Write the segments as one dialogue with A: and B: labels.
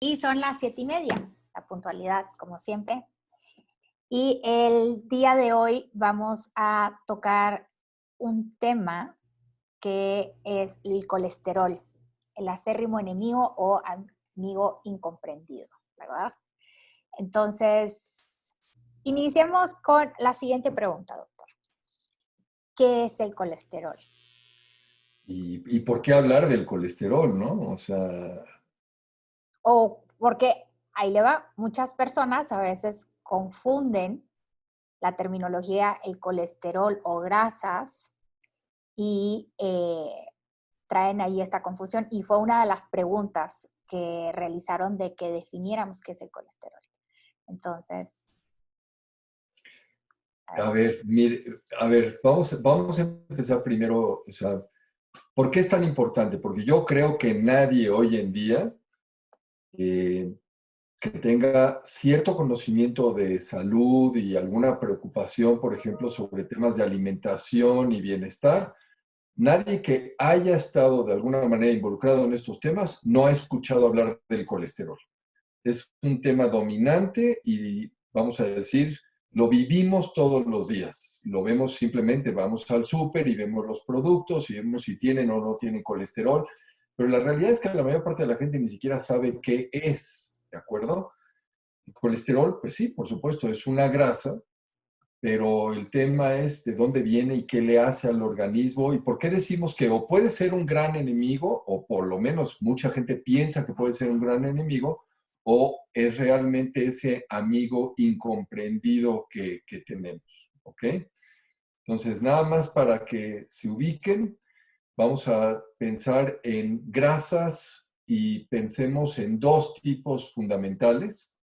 A: Y son las 7:30, la puntualidad, como siempre. Y el día de hoy vamos a tocar un tema que es el colesterol, el acérrimo enemigo o amigo incomprendido, ¿verdad? Entonces, iniciemos con la siguiente pregunta, doctor. ¿Qué es el colesterol?
B: ¿Y por qué hablar del colesterol, no? O sea,
A: O porque ahí le va, muchas personas a veces confunden la terminología, el colesterol o grasas, y traen ahí esta confusión. Y fue una de las preguntas que realizaron de que definiéramos qué es el colesterol. Entonces,
B: a
A: adelante.
B: ver, mire, a ver, vamos a empezar primero, o sea, ¿por qué es tan importante? Porque yo creo que nadie hoy en día eh, que tenga cierto conocimiento de salud y alguna preocupación, por ejemplo, sobre temas de alimentación y bienestar, nadie que haya estado de alguna manera involucrado en estos temas no ha escuchado hablar del colesterol. Es un tema dominante y vamos a decir, lo vivimos todos los días. Lo vemos simplemente, vamos al súper y vemos los productos y vemos si tienen o no tienen colesterol, pero la realidad es que la mayor parte de la gente ni siquiera sabe qué es, ¿de acuerdo? El colesterol, pues sí, por supuesto, es una grasa, pero el tema es de dónde viene y qué le hace al organismo y por qué decimos que o puede ser un gran enemigo, o por lo menos mucha gente piensa que puede ser un gran enemigo, o es realmente ese amigo incomprendido que tenemos, ¿ok? Entonces, nada más para que se ubiquen, vamos a pensar en grasas y pensemos en dos tipos fundamentales,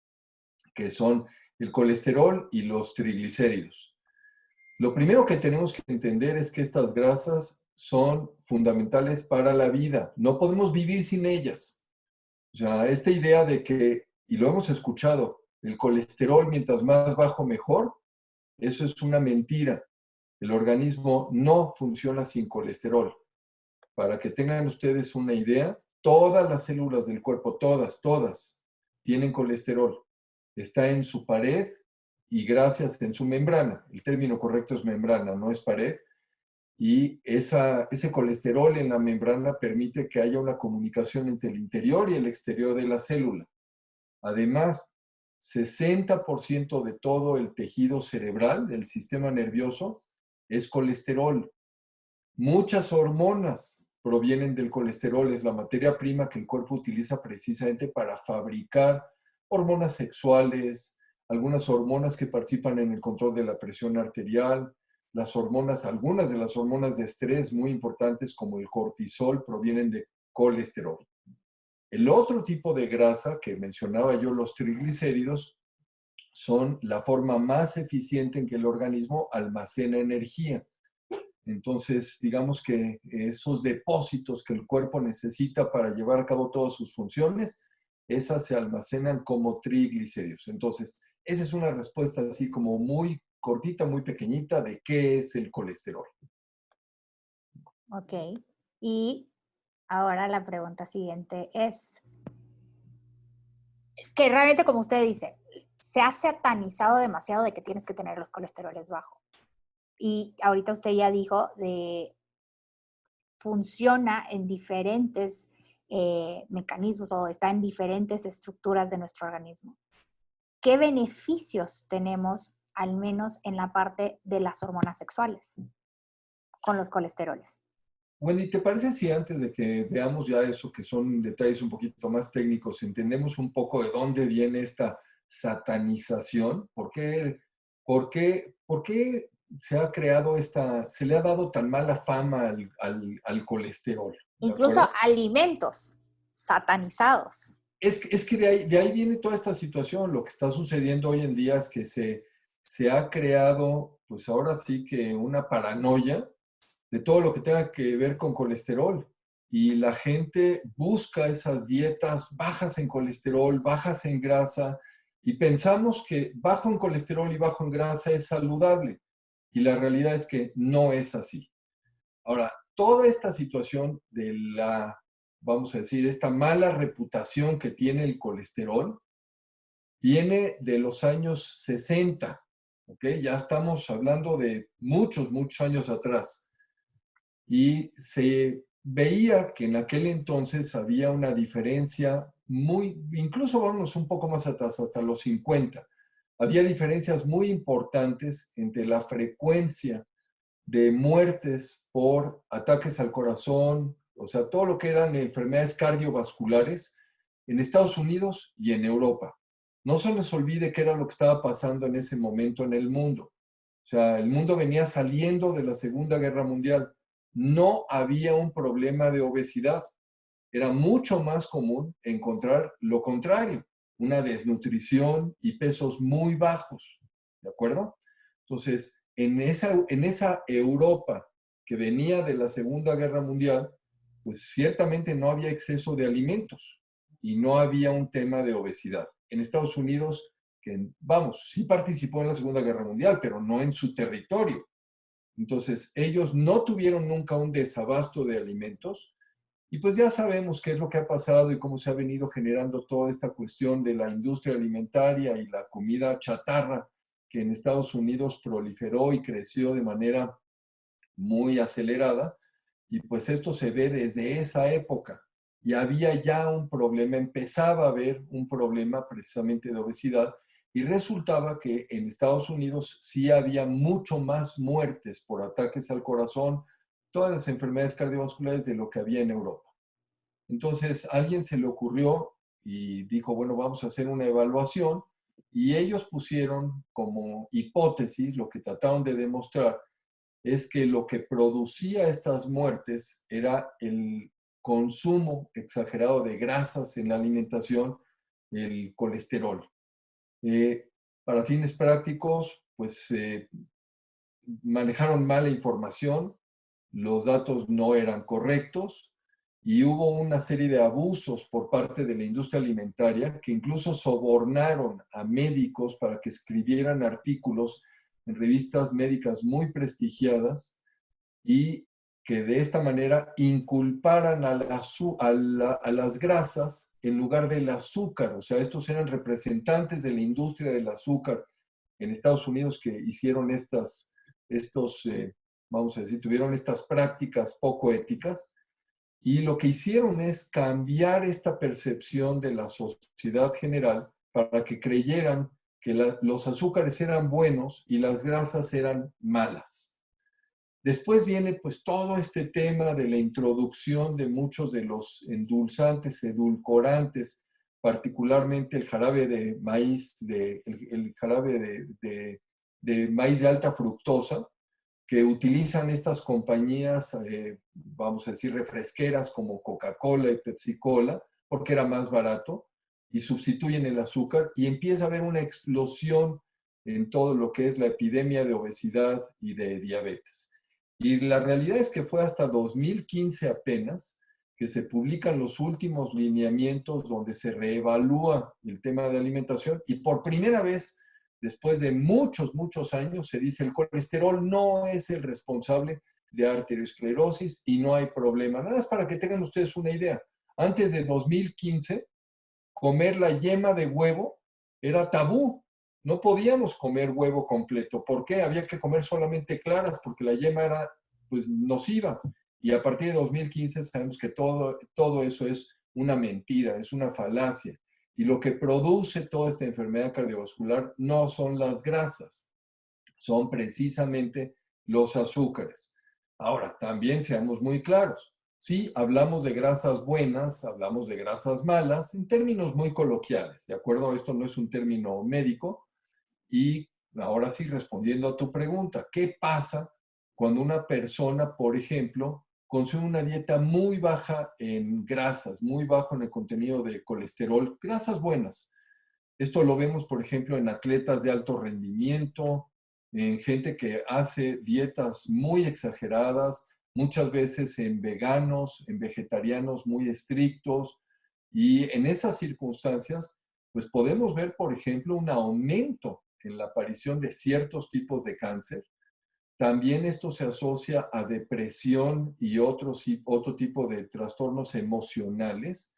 B: que son el colesterol y los triglicéridos. Lo primero que tenemos que entender es que estas grasas son fundamentales para la vida. No podemos vivir sin ellas. O sea, esta idea de que, y lo hemos escuchado, el colesterol mientras más bajo mejor, eso es una mentira. El organismo no funciona sin colesterol. Para que tengan ustedes una idea, todas las células del cuerpo, todas, tienen colesterol. Está en su pared y gracias en su membrana. El término correcto es membrana, no es pared. Y ese colesterol en la membrana permite que haya una comunicación entre el interior y el exterior de la célula. Además, 60% de todo el tejido cerebral, del sistema nervioso, es colesterol. Muchas hormonas provienen del colesterol, es la materia prima que el cuerpo utiliza precisamente para fabricar hormonas sexuales, algunas hormonas que participan en el control de la presión arterial, las hormonas, algunas de las hormonas de estrés muy importantes como el cortisol provienen de colesterol. El otro tipo de grasa que mencionaba yo, los triglicéridos, son la forma más eficiente en que el organismo almacena energía. Entonces, digamos que esos depósitos que el cuerpo necesita para llevar a cabo todas sus funciones, esas se almacenan como triglicéridos. Entonces, esa es una respuesta así como muy cortita, muy pequeñita de qué es el colesterol.
A: Ok. Y ahora la pregunta siguiente es, que realmente como usted dice, se ha satanizado demasiado de que tienes que tener los colesteroles bajos. Y ahorita usted ya dijo de funciona en diferentes mecanismos o está en diferentes estructuras de nuestro organismo. ¿Qué beneficios tenemos, al menos en la parte de las hormonas sexuales, con los colesteroles?
B: Wendy, ¿te parece si antes de que veamos ya eso, que son detalles un poquito más técnicos, entendemos un poco de dónde viene esta satanización? ¿Por qué se ha creado se le ha dado tan mala fama al colesterol? ¿De
A: Incluso
B: acuerdo?
A: alimentos satanizados.
B: Es que de ahí viene toda esta situación. Lo que está sucediendo hoy en día es que se ha creado, pues ahora sí que una paranoia de todo lo que tenga que ver con colesterol. Y la gente busca esas dietas bajas en colesterol, bajas en grasa, y pensamos que bajo en colesterol y bajo en grasa es saludable. Y la realidad es que no es así. Ahora, toda esta situación de la vamos a decir, esta mala reputación que tiene el colesterol viene de los años 60, ¿ok? Ya estamos hablando de muchos, muchos años atrás. Y se veía que en aquel entonces había una diferencia incluso vamos un poco más atrás, hasta los 50. Había diferencias muy importantes entre la frecuencia de muertes por ataques al corazón, o sea, todo lo que eran enfermedades cardiovasculares en Estados Unidos y en Europa. No se les olvide qué era lo que estaba pasando en ese momento en el mundo. O sea, el mundo venía saliendo de la Segunda Guerra Mundial. No había un problema de obesidad. Era mucho más común encontrar lo contrario, una desnutrición y pesos muy bajos. ¿De acuerdo? Entonces, en esa Europa que venía de la Segunda Guerra Mundial, pues ciertamente no había exceso de alimentos y no había un tema de obesidad. En Estados Unidos, que vamos, sí participó en la Segunda Guerra Mundial, pero no en su territorio. Entonces, ellos no tuvieron nunca un desabasto de alimentos y pues ya sabemos qué es lo que ha pasado y cómo se ha venido generando toda esta cuestión de la industria alimentaria y la comida chatarra que en Estados Unidos proliferó y creció de manera muy acelerada. Y pues esto se ve desde esa época. Y había ya un problema, empezaba a haber un problema precisamente de obesidad y resultaba que en Estados Unidos sí había mucho más muertes por ataques al corazón, todas las enfermedades cardiovasculares de lo que había en Europa. Entonces, a alguien se le ocurrió y dijo, bueno, vamos a hacer una evaluación y ellos pusieron como hipótesis, lo que trataron de demostrar, es que lo que producía estas muertes era el consumo exagerado de grasas en la alimentación, el colesterol. Eh, para fines prácticos, pues manejaron mala información, los datos no eran correctos y hubo una serie de abusos por parte de la industria alimentaria que incluso sobornaron a médicos para que escribieran artículos en revistas médicas muy prestigiadas y que de esta manera inculparan a las grasas en lugar del azúcar. O sea, estos eran representantes de la industria del azúcar en Estados Unidos que hicieron vamos a decir, tuvieron estas prácticas poco éticas y lo que hicieron es cambiar esta percepción de la sociedad general para que creyeran que los azúcares eran buenos y las grasas eran malas. Después viene pues todo este tema de la introducción de muchos de los endulzantes, edulcorantes, particularmente el jarabe de maíz, el jarabe de maíz de alta fructosa, que utilizan estas compañías, vamos a decir, refresqueras como Coca-Cola y Pepsi-Cola, porque era más barato, y sustituyen el azúcar, y empieza a haber una explosión en todo lo que es la epidemia de obesidad y de diabetes. Y la realidad es que fue hasta 2015 apenas que se publican los últimos lineamientos donde se reevalúa el tema de alimentación y por primera vez, después de muchos, muchos años, se dice el colesterol no es el responsable de arteriosclerosis y no hay problema. Nada más para que tengan ustedes una idea. Antes de 2015, comer la yema de huevo era tabú. No podíamos comer huevo completo. ¿Por qué? Había que comer solamente claras porque la yema era pues nociva. Y a partir de 2015 sabemos que todo eso es una mentira, es una falacia. Y lo que produce toda esta enfermedad cardiovascular no son las grasas, son precisamente los azúcares. Ahora, también seamos muy claros. Sí, hablamos de grasas buenas, hablamos de grasas malas, en términos muy coloquiales, ¿de acuerdo? Esto no es un término médico. Y ahora sí, respondiendo a tu pregunta, ¿qué pasa cuando una persona, por ejemplo, consume una dieta muy baja en grasas, muy bajo en el contenido de colesterol, grasas buenas? Esto lo vemos, por ejemplo, en atletas de alto rendimiento, en gente que hace dietas muy exageradas, muchas veces en veganos, en vegetarianos muy estrictos. Y en esas circunstancias, pues podemos ver, por ejemplo, un aumento en la aparición de ciertos tipos de cáncer, También esto se asocia a depresión y otro tipo de trastornos emocionales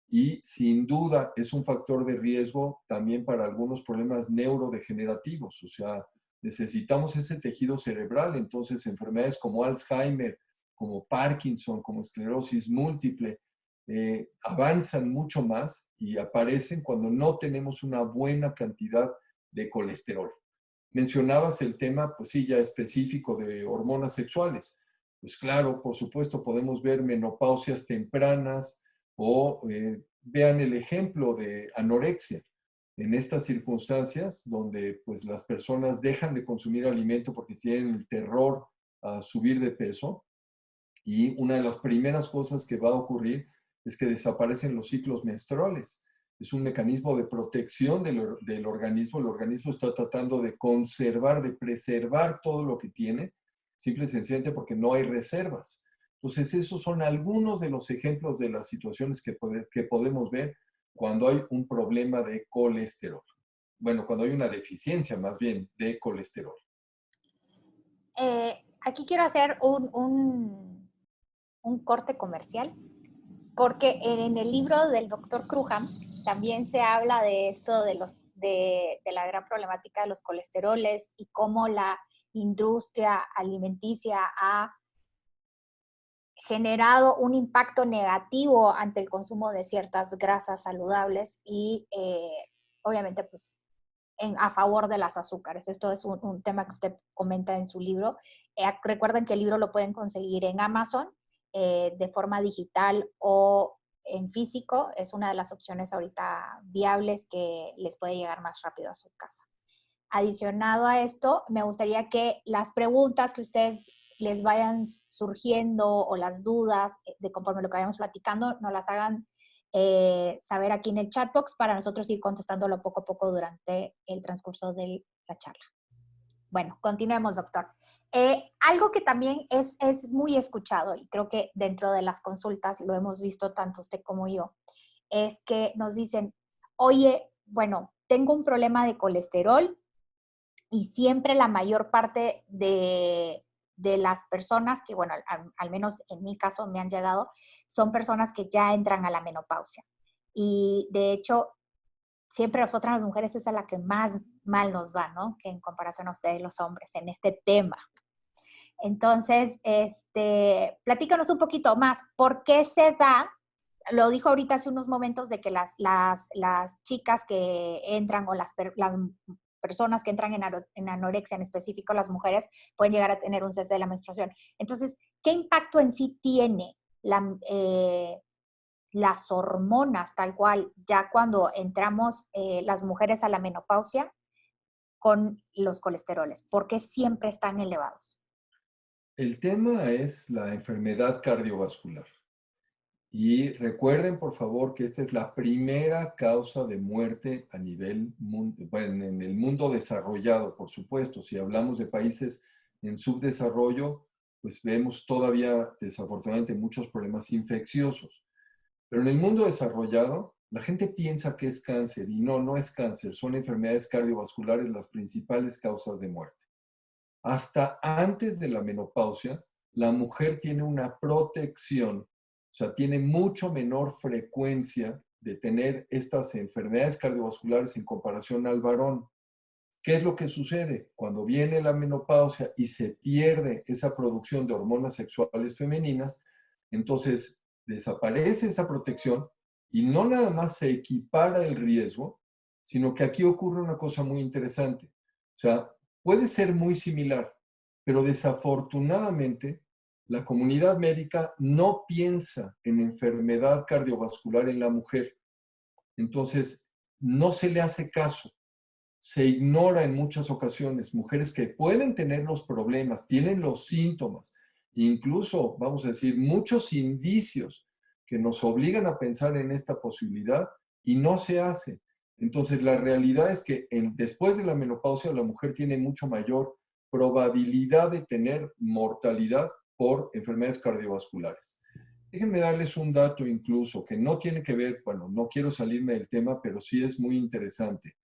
B: y sin duda es un factor de riesgo también para algunos problemas neurodegenerativos. O sea, necesitamos ese tejido cerebral, entonces enfermedades como Alzheimer, como Parkinson, como esclerosis múltiple, avanzan mucho más y aparecen cuando no tenemos una buena cantidad de colesterol. Mencionabas el tema, pues sí, ya específico de hormonas sexuales. Pues claro, por supuesto, podemos ver menopausias tempranas o vean el ejemplo de anorexia. En estas circunstancias donde pues las personas dejan de consumir alimento porque tienen el terror a subir de peso y una de las primeras cosas que va a ocurrir es que desaparecen los ciclos menstruales. Es un mecanismo de protección del organismo. El organismo está tratando de conservar, de preservar todo lo que tiene, simple y sencillamente porque no hay reservas. Entonces, esos son algunos de los ejemplos de las situaciones que podemos ver cuando hay un problema de colesterol. Bueno, cuando hay una deficiencia más bien de colesterol.
A: Aquí quiero hacer un corte comercial, porque en el libro del doctor Cruham también se habla de esto de la gran problemática de los colesteroles y cómo la industria alimenticia ha generado un impacto negativo ante el consumo de ciertas grasas saludables y obviamente pues a favor de las azúcares. Esto es un tema que usted comenta en su libro. Recuerden que el libro lo pueden conseguir en Amazon de forma digital o en físico. Es una de las opciones ahorita viables que les puede llegar más rápido a su casa. Adicionado a esto, me gustaría que las preguntas que ustedes les vayan surgiendo o las dudas de conforme lo que vayamos platicando, nos las hagan saber aquí en el chatbox para nosotros ir contestándolo poco a poco durante el transcurso de la charla. Bueno, continuemos, doctor. Algo que también es muy escuchado y creo que dentro de las consultas lo hemos visto tanto usted como yo, es que nos dicen, oye, bueno, tengo un problema de colesterol y siempre la mayor parte de las personas que, bueno, al menos en mi caso me han llegado, son personas que ya entran a la menopausia. Y de hecho, siempre nosotras las mujeres es a la que más mal nos va, ¿no? Que en comparación a ustedes los hombres en este tema. Entonces, platícanos un poquito más, ¿por qué se da? Lo dijo ahorita hace unos momentos de que las chicas que entran o las personas que entran en anorexia, en específico las mujeres, pueden llegar a tener un cese de la menstruación. Entonces, ¿qué impacto en sí tiene las hormonas tal cual ya cuando entramos las mujeres a la menopausia con los colesteroles? ¿Por qué siempre están elevados?
B: El tema es la enfermedad cardiovascular. Y recuerden, por favor, que esta es la primera causa de muerte a nivel, bueno, en el mundo desarrollado, por supuesto. Si hablamos de países en subdesarrollo, pues vemos todavía, desafortunadamente, muchos problemas infecciosos. Pero en el mundo desarrollado, la gente piensa que es cáncer y no, no es cáncer. Son enfermedades cardiovasculares las principales causas de muerte. Hasta antes de la menopausia, la mujer tiene una protección, o sea, tiene mucho menor frecuencia de tener estas enfermedades cardiovasculares en comparación al varón. ¿Qué es lo que sucede? Cuando viene la menopausia y se pierde esa producción de hormonas sexuales femeninas, entonces desaparece esa protección y no nada más se equipara el riesgo, sino que aquí ocurre una cosa muy interesante. O sea, puede ser muy similar, pero desafortunadamente la comunidad médica no piensa en enfermedad cardiovascular en la mujer. Entonces, no se le hace caso. Se ignora en muchas ocasiones. Mujeres que pueden tener los problemas, tienen los síntomas, incluso, vamos a decir, muchos indicios que nos obligan a pensar en esta posibilidad y no se hace. Entonces, la realidad es que después de la menopausia, la mujer tiene mucho mayor probabilidad de tener mortalidad por enfermedades cardiovasculares. Déjenme darles un dato incluso que no tiene que ver, bueno, no quiero salirme del tema, pero sí es muy interesante.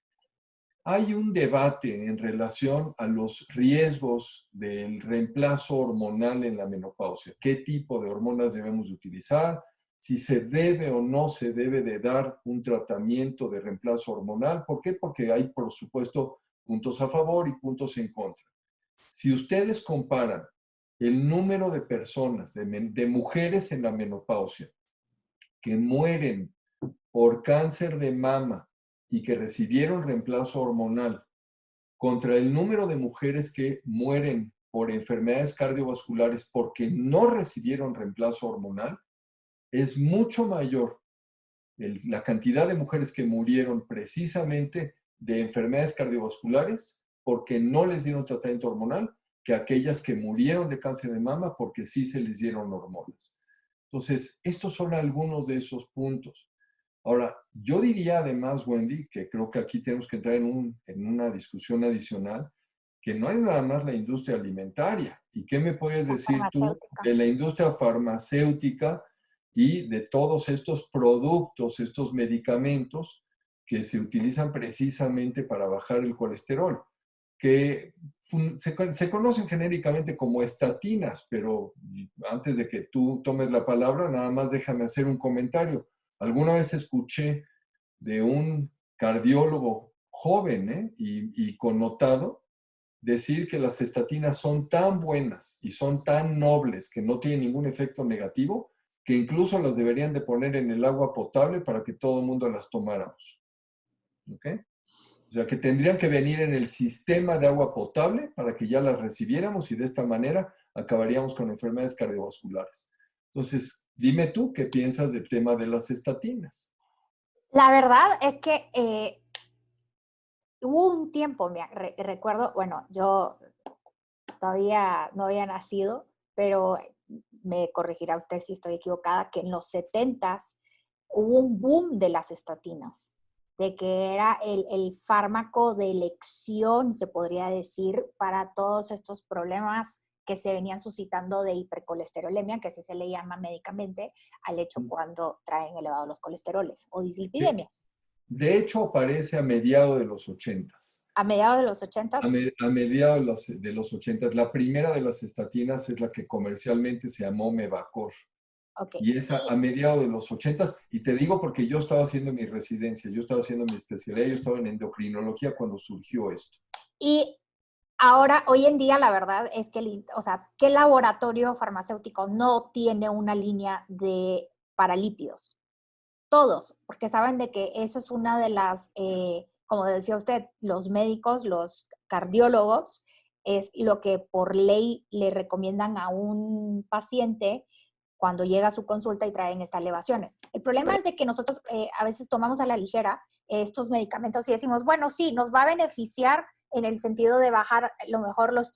B: hay un debate en relación a los riesgos del reemplazo hormonal en la menopausia. ¿Qué tipo de hormonas debemos de utilizar? Si se debe o no se debe de dar un tratamiento de reemplazo hormonal. ¿Por qué? Porque hay, por supuesto, puntos a favor y puntos en contra. Si ustedes comparan el número de personas, de mujeres en la menopausia, que mueren por cáncer de mama y que recibieron reemplazo hormonal, contra el número de mujeres que mueren por enfermedades cardiovasculares porque no recibieron reemplazo hormonal, es mucho mayor la cantidad de mujeres que murieron precisamente de enfermedades cardiovasculares porque no les dieron tratamiento hormonal que aquellas que murieron de cáncer de mama porque sí se les dieron hormonas. Entonces, estos son algunos de esos puntos. Ahora, yo diría además, Wendy, que creo que aquí tenemos que entrar en una discusión adicional, que no es nada más la industria alimentaria. ¿Y qué me puedes decir tú de la industria farmacéutica y de todos estos productos, estos medicamentos que se utilizan precisamente para bajar el colesterol? Que se conocen genéricamente como estatinas, pero antes de que tú tomes la palabra, nada más déjame hacer un comentario. Alguna vez escuché de un cardiólogo joven y connotado decir que las estatinas son tan buenas y son tan nobles que no tienen ningún efecto negativo, que incluso las deberían de poner en el agua potable para que todo el mundo las tomáramos. ¿Ok? O sea, que tendrían que venir en el sistema de agua potable para que ya las recibiéramos y de esta manera acabaríamos con enfermedades cardiovasculares. Entonces, dime tú qué piensas del tema de las estatinas.
A: La verdad es que hubo un tiempo, recuerdo, bueno, yo todavía no había nacido, pero me corregirá usted si estoy equivocada, que en los 70s hubo un boom de las estatinas, de que era el fármaco de elección, se podría decir, para todos estos problemas que se venían suscitando de hipercolesterolemia, que así se le llama médicamente al hecho cuando traen elevados los colesteroles o dislipidemias.
B: De hecho, aparece a mediados de los 80s.
A: A mediados de los 80s.
B: A mediados de los 80s. La primera de las estatinas es la que comercialmente se llamó Mevacor.
A: Okay.
B: Y es a mediados de los 80s. Y te digo porque yo estaba haciendo mi residencia, yo estaba haciendo mi especialidad, yo estaba en endocrinología cuando surgió esto.
A: Y ahora, hoy en día, la verdad es que, o sea, ¿qué laboratorio farmacéutico no tiene una línea de paralípidos? Todos, porque saben de que eso es una de las, como decía usted, los médicos, los cardiólogos, es lo que por ley le recomiendan a un paciente cuando llega a su consulta y traen estas elevaciones. El problema es de que nosotros a veces tomamos a la ligera estos medicamentos y decimos, bueno, sí, nos va a beneficiar en el sentido de bajar a lo mejor los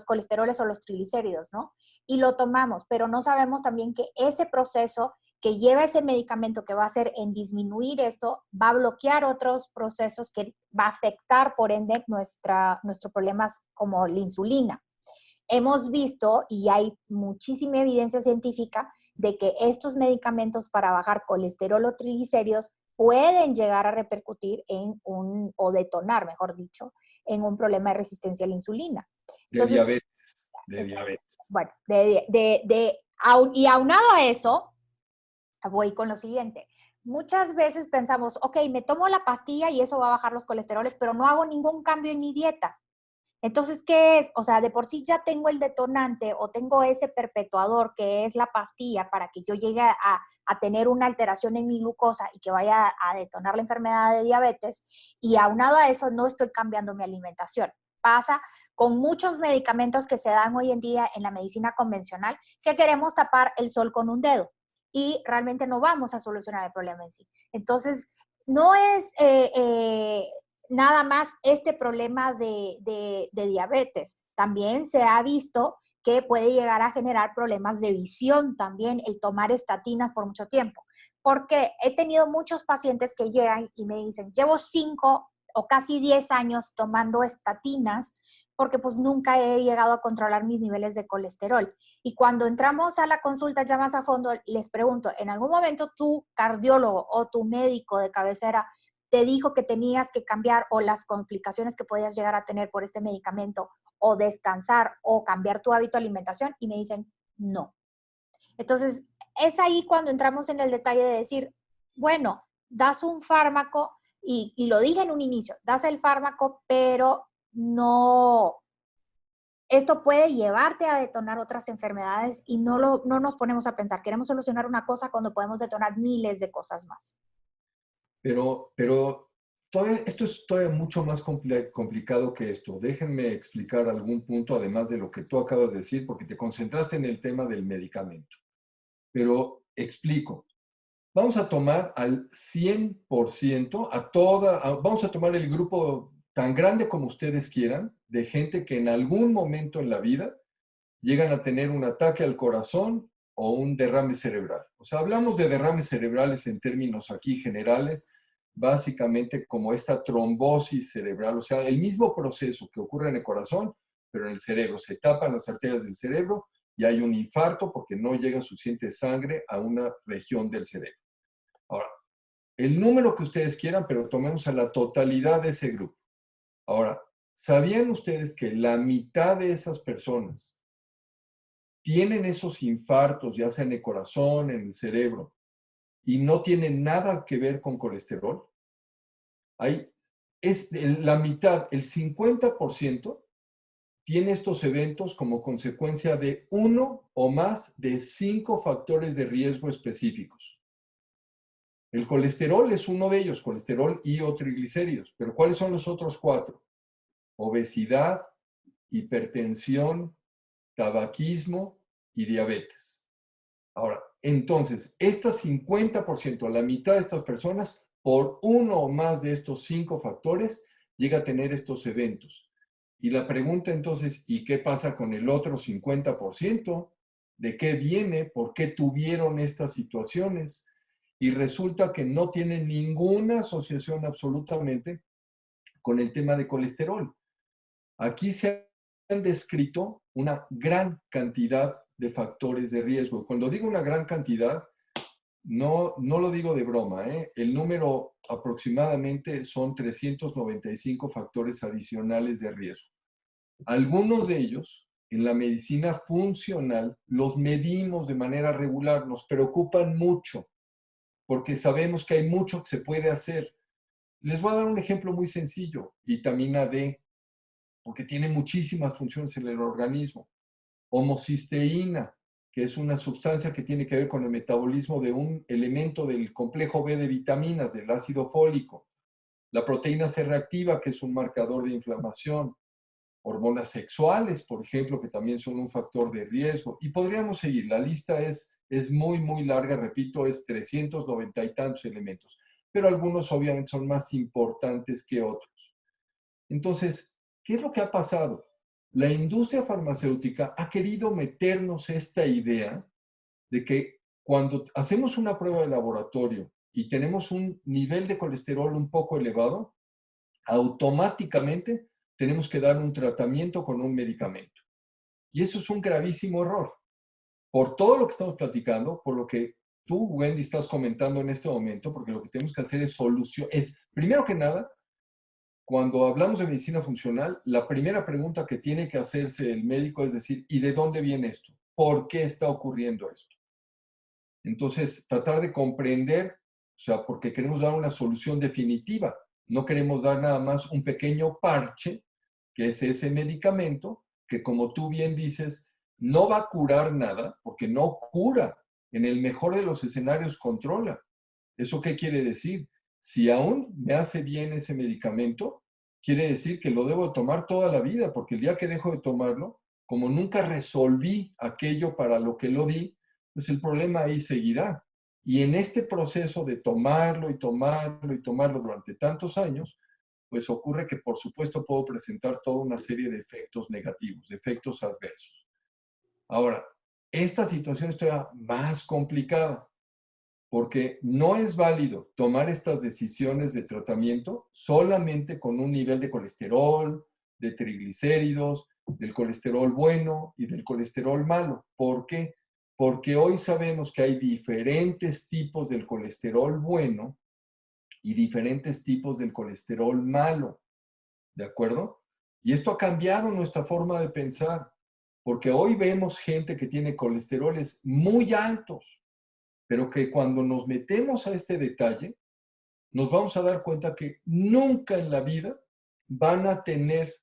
A: colesteroles o los triglicéridos, ¿no? Y lo tomamos, pero no sabemos también que ese proceso que lleva ese medicamento que va a hacer en disminuir esto, va a bloquear otros procesos que va a afectar, por ende, nuestros problemas como la insulina. Hemos visto, y hay muchísima evidencia científica, de que estos medicamentos para bajar colesterol o triglicéridos pueden llegar a repercutir o detonar, mejor dicho, en un problema de resistencia a la insulina.
B: Entonces, de diabetes.
A: Bueno, y aunado a eso, voy con lo siguiente. Muchas veces pensamos, ok, me tomo la pastilla y eso va a bajar los colesteroles, pero no hago ningún cambio en mi dieta. Entonces, ¿qué es? O sea, de por sí ya tengo el detonante o tengo ese perpetuador que es la pastilla para que yo llegue a tener una alteración en mi glucosa y que vaya a detonar la enfermedad de diabetes. Y aunado a eso, no estoy cambiando mi alimentación. Pasa con muchos medicamentos que se dan hoy en día en la medicina convencional que queremos tapar el sol con un dedo y realmente no vamos a solucionar el problema en sí. Entonces, no es nada más este problema de diabetes. También se ha visto que puede llegar a generar problemas de visión también el tomar estatinas por mucho tiempo. Porque he tenido muchos pacientes que llegan y me dicen, llevo 5 o casi 10 años tomando estatinas porque pues nunca he llegado a controlar mis niveles de colesterol. Y cuando entramos a la consulta ya más a fondo, les pregunto, ¿en algún momento tu cardiólogo o tu médico de cabecera te dijo que tenías que cambiar o las complicaciones que podías llegar a tener por este medicamento o descansar o cambiar tu hábito de alimentación? Y me dicen, no. Entonces, es ahí cuando entramos en el detalle de decir, bueno, das un fármaco y lo dije en un inicio, das el fármaco, pero no, esto puede llevarte a detonar otras enfermedades y no nos ponemos a pensar, queremos solucionar una cosa cuando podemos detonar miles de cosas más.
B: Pero todavía, esto es todavía mucho más complicado que esto. Déjenme explicar algún punto, además de lo que tú acabas de decir, porque te concentraste en el tema del medicamento. Pero explico. Vamos a tomar al 100%, vamos a tomar el grupo tan grande como ustedes quieran, de gente que en algún momento en la vida llegan a tener un ataque al corazón o un derrame cerebral. O sea, hablamos de derrames cerebrales en términos aquí generales, básicamente como esta trombosis cerebral, o sea, el mismo proceso que ocurre en el corazón, pero en el cerebro. Se tapan las arterias del cerebro y hay un infarto porque no llega suficiente sangre a una región del cerebro. Ahora, el número que ustedes quieran, pero tomemos a la totalidad de ese grupo. Ahora, ¿sabían ustedes que la mitad de esas personas tienen esos infartos, ya sea en el corazón, en el cerebro, y no tienen nada que ver con colesterol? La mitad, el 50%, tiene estos eventos como consecuencia de uno o más de 5 factores de riesgo específicos. El colesterol es uno de ellos, colesterol y o triglicéridos. Pero ¿cuáles son los otros 4? Obesidad, hipertensión, tabaquismo y diabetes. Ahora, entonces, este 50%, la mitad de estas personas, por uno o más de estos 5 factores, llega a tener estos eventos. Y la pregunta entonces, ¿y qué pasa con el otro 50%? ¿De qué viene? ¿Por qué tuvieron estas situaciones? Y resulta que no tienen ninguna asociación absolutamente con el tema de colesterol. Aquí se han descrito una gran cantidad de factores de riesgo. Cuando digo una gran cantidad, no lo digo de broma, ¿eh? El número aproximadamente son 395 factores adicionales de riesgo. Algunos de ellos, en la medicina funcional, los medimos de manera regular, nos preocupan mucho, porque sabemos que hay mucho que se puede hacer. Les voy a dar un ejemplo muy sencillo. Vitamina D, porque tiene muchísimas funciones en el organismo. Homocisteína, que es una sustancia que tiene que ver con el metabolismo de un elemento del complejo B de vitaminas, del ácido fólico. La proteína C reactiva, que es un marcador de inflamación. Hormonas sexuales, por ejemplo, que también son un factor de riesgo. Y podríamos seguir. La lista es muy, muy larga, repito, es 390 y tantos elementos. Pero algunos obviamente son más importantes que otros. Entonces, ¿qué es lo que ha pasado? La industria farmacéutica ha querido meternos esta idea de que cuando hacemos una prueba de laboratorio y tenemos un nivel de colesterol un poco elevado, automáticamente tenemos que dar un tratamiento con un medicamento. Y eso es un gravísimo error. Por todo lo que estamos platicando, por lo que tú, Wendy, estás comentando en este momento, porque lo que tenemos que hacer primero que nada, cuando hablamos de medicina funcional, la primera pregunta que tiene que hacerse el médico es decir, ¿y de dónde viene esto? ¿Por qué está ocurriendo esto? Entonces, tratar de comprender, o sea, porque queremos dar una solución definitiva, no queremos dar nada más un pequeño parche, que es ese medicamento, que como tú bien dices, no va a curar nada, porque no cura. En el mejor de los escenarios controla. ¿Eso qué quiere decir? Si aún me hace bien ese medicamento, quiere decir que lo debo tomar toda la vida, porque el día que dejo de tomarlo, como nunca resolví aquello para lo que lo di, pues el problema ahí seguirá. Y en este proceso de tomarlo y tomarlo y tomarlo durante tantos años, pues ocurre que por supuesto puedo presentar toda una serie de efectos negativos, de efectos adversos. Ahora, esta situación es todavía más complicada porque no es válido tomar estas decisiones de tratamiento solamente con un nivel de colesterol, de triglicéridos, del colesterol bueno y del colesterol malo. ¿Por qué? Porque hoy sabemos que hay diferentes tipos del colesterol bueno y diferentes tipos del colesterol malo, ¿de acuerdo? Y esto ha cambiado nuestra forma de pensar, porque hoy vemos gente que tiene colesteroles muy altos, pero que cuando nos metemos a este detalle, nos vamos a dar cuenta que nunca en la vida van a tener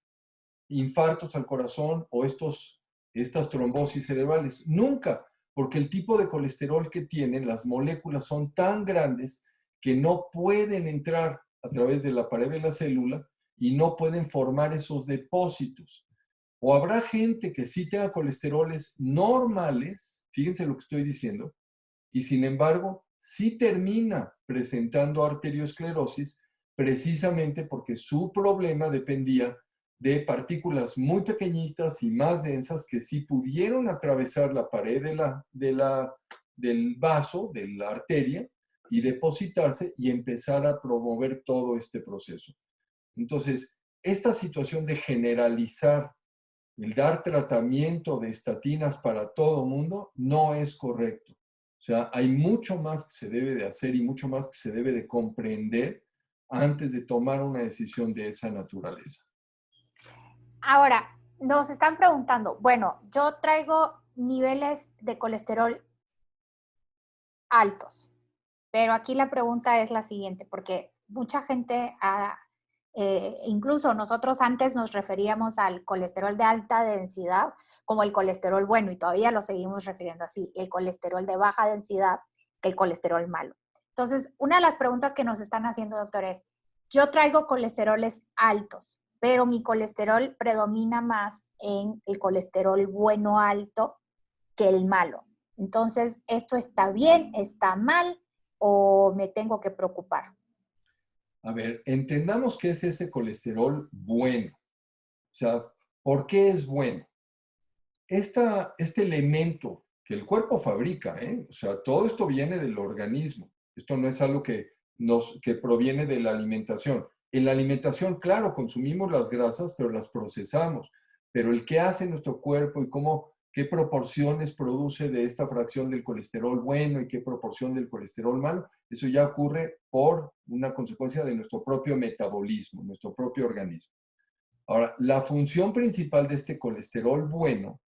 B: infartos al corazón o estas trombosis cerebrales. Nunca, porque el tipo de colesterol que tienen, las moléculas son tan grandes que no pueden entrar a través de la pared de la célula y no pueden formar esos depósitos. O habrá gente que sí tenga colesteroles normales, fíjense lo que estoy diciendo, y sin embargo sí termina presentando arteriosclerosis precisamente porque su problema dependía de partículas muy pequeñitas y más densas que sí pudieron atravesar la pared del vaso, de la arteria, y depositarse y empezar a promover todo este proceso. Entonces, esta situación de generalizar el dar tratamiento de estatinas para todo mundo no es correcto. O sea, hay mucho más que se debe de hacer y mucho más que se debe de comprender antes de tomar una decisión de esa naturaleza.
A: Ahora, nos están preguntando, bueno, yo traigo niveles de colesterol altos, pero aquí la pregunta es la siguiente, porque mucha gente, incluso nosotros antes nos referíamos al colesterol de alta densidad como el colesterol bueno y todavía lo seguimos refiriendo así, el colesterol de baja densidad que el colesterol malo. Entonces, una de las preguntas que nos están haciendo, doctor, es, yo traigo colesteroles altos, pero mi colesterol predomina más en el colesterol bueno alto que el malo. Entonces, ¿esto está bien, está mal o me tengo que preocupar?
B: A ver, entendamos qué es ese colesterol bueno. O sea, ¿por qué es bueno? Este elemento que el cuerpo fabrica, o sea, todo esto viene del organismo. Esto no es algo que proviene de la alimentación. En la alimentación, claro, consumimos las grasas, pero las procesamos. Pero el qué hace nuestro cuerpo y qué proporciones produce de esta fracción del colesterol bueno y qué proporción del colesterol malo, eso ya ocurre por una consecuencia de nuestro propio metabolismo, nuestro propio organismo. Ahora, la función principal de este colesterol bueno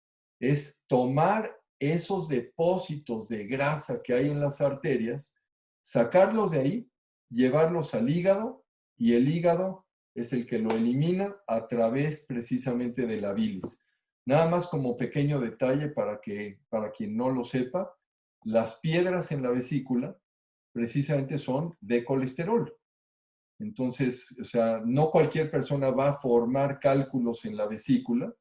B: es tomar esos depósitos de grasa que hay en las arterias, sacarlos de ahí, llevarlos al hígado y el hígado es el que lo elimina a través precisamente de la bilis. Nada más como pequeño detalle para quien no lo sepa, las piedras en la vesícula precisamente son de colesterol. Entonces, o sea, no cualquier persona va a formar cálculos en la vesícula,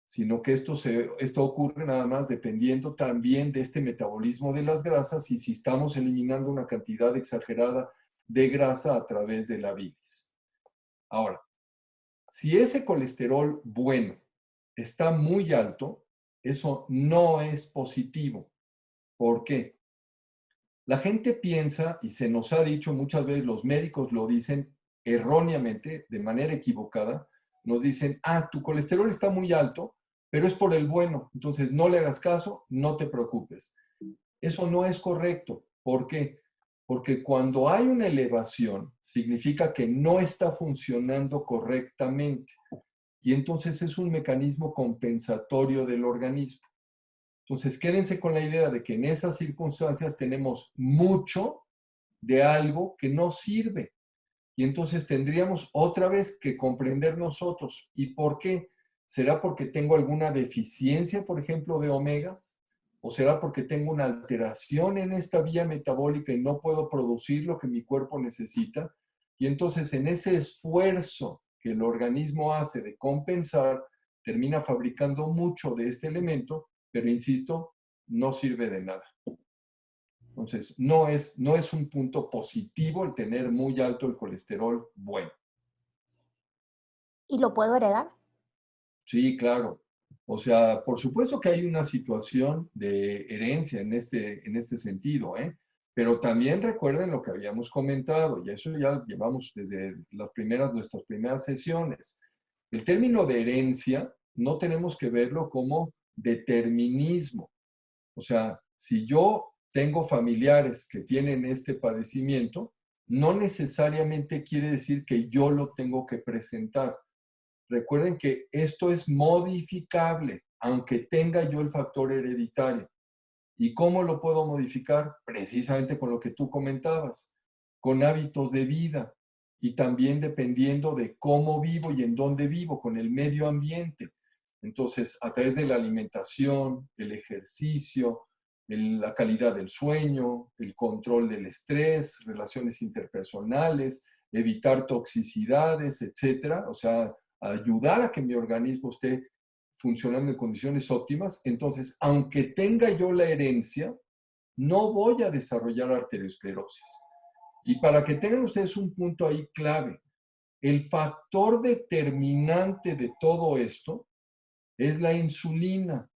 B: sino que esto ocurre nada más dependiendo también de este metabolismo de las grasas y si estamos eliminando una cantidad exagerada de grasa a través de la bilis. Ahora, si ese colesterol bueno está muy alto, eso no es positivo. ¿Por qué? La gente piensa, y se nos ha dicho muchas veces, los médicos lo dicen erróneamente, de manera equivocada, nos dicen, tu colesterol está muy alto, pero es por el bueno, entonces no le hagas caso, no te preocupes. Eso no es correcto. ¿Por qué? Porque cuando hay una elevación, significa que no está funcionando correctamente. Y entonces es un mecanismo compensatorio del organismo. Entonces, quédense con la idea de que en esas circunstancias tenemos mucho de algo que no sirve. Y entonces tendríamos otra vez que comprender nosotros. ¿Y por qué? ¿Será porque tengo alguna deficiencia, por ejemplo, de omegas? ¿O será porque tengo una alteración en esta vía metabólica y no puedo producir lo que mi cuerpo necesita? Y entonces en ese esfuerzo que el organismo hace de compensar, termina fabricando mucho de este elemento, pero insisto, no sirve de nada. Entonces, no es un punto positivo el tener muy alto el colesterol bueno.
A: ¿Y lo puedo heredar?
B: Sí, claro. O sea, por supuesto que hay una situación de herencia en este sentido, ¿eh? Pero también recuerden lo que habíamos comentado, y eso ya llevamos desde nuestras primeras sesiones. El término de herencia no tenemos que verlo como determinismo. O sea, si yo tengo familiares que tienen este padecimiento, no necesariamente quiere decir que yo lo tengo que presentar. Recuerden que esto es modificable, aunque tenga yo el factor hereditario. ¿Y cómo lo puedo modificar? Precisamente con lo que tú comentabas, con hábitos de vida y también dependiendo de cómo vivo y en dónde vivo, con el medio ambiente. Entonces, a través de la alimentación, el ejercicio, la calidad del sueño, el control del estrés, relaciones interpersonales, evitar toxicidades, etcétera. O sea, ayudar a que mi organismo esté funcionando en condiciones óptimas. Entonces, aunque tenga yo la herencia, no voy a desarrollar arteriosclerosis. Y para que tengan ustedes un punto ahí clave, el factor determinante de todo esto es la insulina.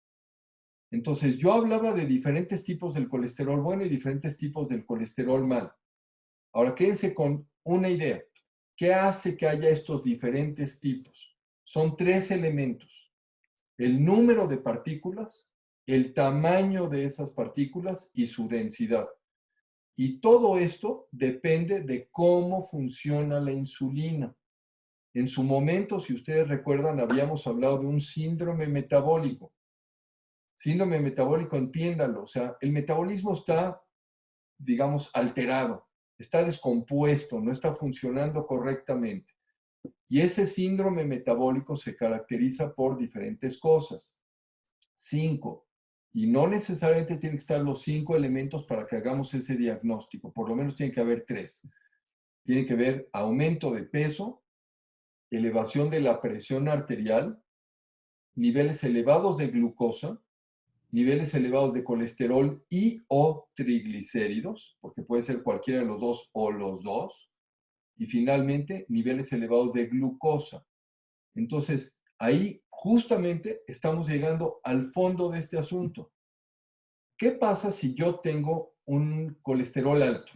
B: Entonces, yo hablaba de diferentes tipos del colesterol bueno y diferentes tipos del colesterol malo. Ahora, quédense con una idea. ¿Qué hace que haya estos diferentes tipos? Son tres elementos: el número de partículas, el tamaño de esas partículas y su densidad. Y todo esto depende de cómo funciona la insulina. En su momento, si ustedes recuerdan, habíamos hablado de un síndrome metabólico. Síndrome metabólico, entiéndalo, o sea, el metabolismo está, digamos, alterado, está descompuesto, no está funcionando correctamente. Y ese síndrome metabólico se caracteriza por diferentes cosas. 5. Y no necesariamente tienen que estar los 5 elementos para que hagamos ese diagnóstico. Por lo menos tiene que haber 3. Tiene que haber aumento de peso, elevación de la presión arterial, niveles elevados de glucosa, niveles elevados de colesterol y o triglicéridos, porque puede ser cualquiera de los dos o los dos, y finalmente niveles elevados de glucosa. Entonces, ahí justamente estamos llegando al fondo de este asunto. ¿Qué pasa si yo tengo un colesterol alto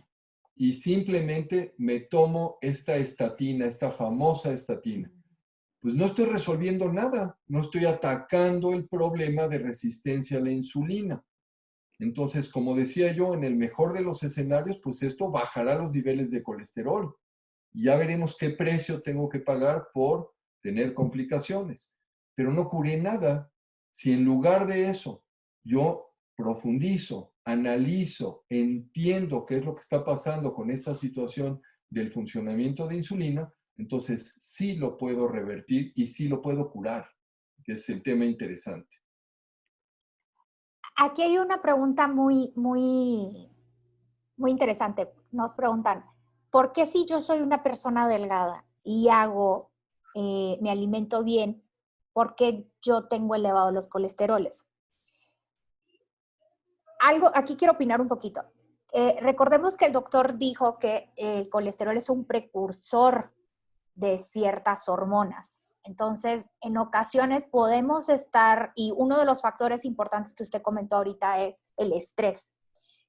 B: y simplemente me tomo esta estatina, esta famosa estatina? Pues no estoy resolviendo nada, no estoy atacando el problema de resistencia a la insulina. Entonces, como decía yo, en el mejor de los escenarios, pues esto bajará los niveles de colesterol. Y ya veremos qué precio tengo que pagar por tener complicaciones. Pero no curé nada. Si en lugar de eso yo profundizo, analizo, entiendo qué es lo que está pasando con esta situación del funcionamiento de insulina, entonces sí lo puedo revertir y sí lo puedo curar, que es el tema interesante.
A: Aquí hay una pregunta muy interesante. Nos preguntan, ¿por qué si yo soy una persona delgada y me alimento bien, por qué yo tengo elevados los colesteroles? Aquí quiero opinar un poquito. Recordemos que el doctor dijo que el colesterol es un precursor de ciertas hormonas. Entonces, en ocasiones podemos estar, y uno de los factores importantes que usted comentó ahorita es el estrés.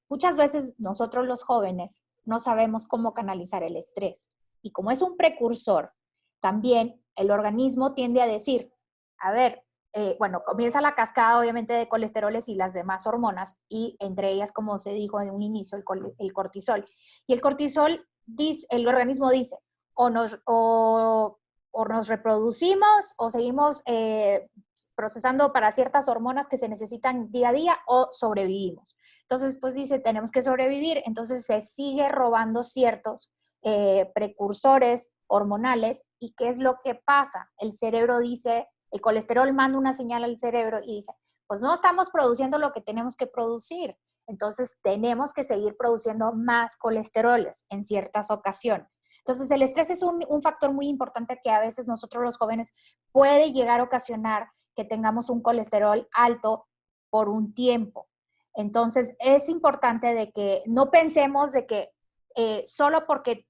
A: Muchas veces nosotros los jóvenes no sabemos cómo canalizar el estrés. Y como es un precursor, también el organismo tiende a decir, a ver, bueno, comienza la cascada obviamente de colesteroles y las demás hormonas, y entre ellas, como se dijo en un inicio, el cortisol. Y el cortisol, el organismo dice, o nos reproducimos o seguimos procesando para ciertas hormonas que se necesitan día a día o sobrevivimos. Entonces, pues dice, tenemos que sobrevivir, entonces se sigue robando ciertos precursores hormonales. ¿Y qué es lo que pasa? El cerebro dice, el colesterol manda una señal al cerebro y dice, pues no estamos produciendo lo que tenemos que producir. Entonces, tenemos que seguir produciendo más colesteroles en ciertas ocasiones. Entonces, el estrés es un factor muy importante que a veces nosotros los jóvenes puede llegar a ocasionar que tengamos un colesterol alto por un tiempo. Entonces, es importante de que no pensemos de que solo porque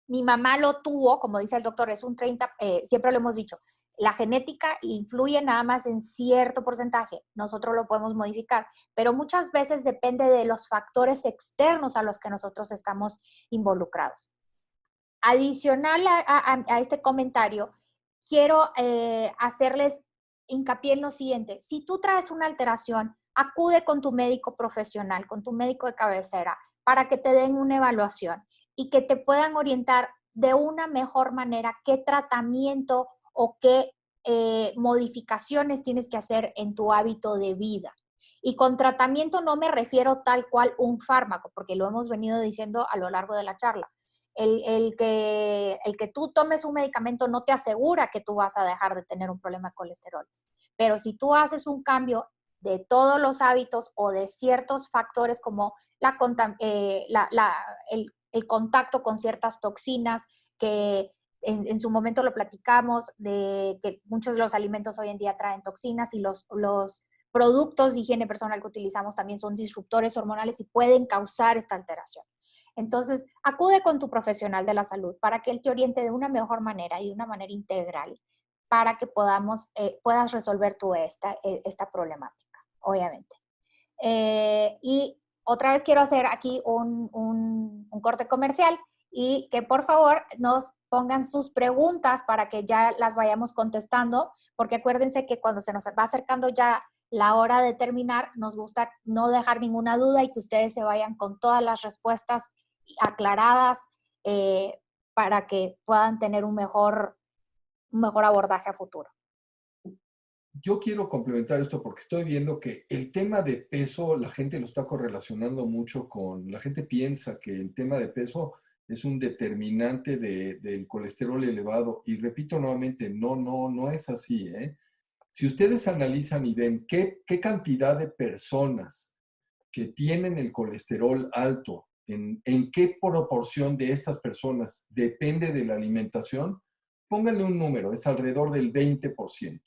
A: mi mamá lo tuvo, como dice el doctor, es un 30, siempre lo hemos dicho, la genética influye nada más en cierto porcentaje, nosotros lo podemos modificar, pero muchas veces depende de los factores externos a los que nosotros estamos involucrados. Adicional a este comentario, quiero hacerles hincapié en lo siguiente. Si tú traes una alteración, acude con tu médico profesional, con tu médico de cabecera, para que te den una evaluación y que te puedan orientar de una mejor manera qué tratamiento o qué modificaciones tienes que hacer en tu hábito de vida. Y con tratamiento no me refiero tal cual un fármaco, porque lo hemos venido diciendo a lo largo de la charla. El que tú tomes un medicamento no te asegura que tú vas a dejar de tener un problema de colesterol. Pero si tú haces un cambio de todos los hábitos o de ciertos factores como el contacto con ciertas toxinas que en su momento lo platicamos, de que muchos de los alimentos hoy en día traen toxinas y los productos de higiene personal que utilizamos también son disruptores hormonales y pueden causar esta alteración. Entonces, acude con tu profesional de la salud para que él te oriente de una mejor manera y de una manera integral para que puedas resolver tú esta problemática, obviamente. Y otra vez quiero hacer aquí un corte comercial y que por favor nos pongan sus preguntas para que ya las vayamos contestando, porque acuérdense que cuando se nos va acercando ya la hora de terminar, nos gusta no dejar ninguna duda y que ustedes se vayan con todas las respuestas aclaradas para que puedan tener un mejor abordaje a futuro.
B: Yo quiero complementar esto porque estoy viendo que el tema de peso, la gente lo está correlacionando mucho la gente piensa que el tema de peso es un determinante del colesterol elevado. Y repito nuevamente, no es así, ¿eh? Si ustedes analizan y ven qué cantidad de personas que tienen el colesterol alto, en qué proporción de estas personas depende de la alimentación, pónganle un número, es alrededor del 20%.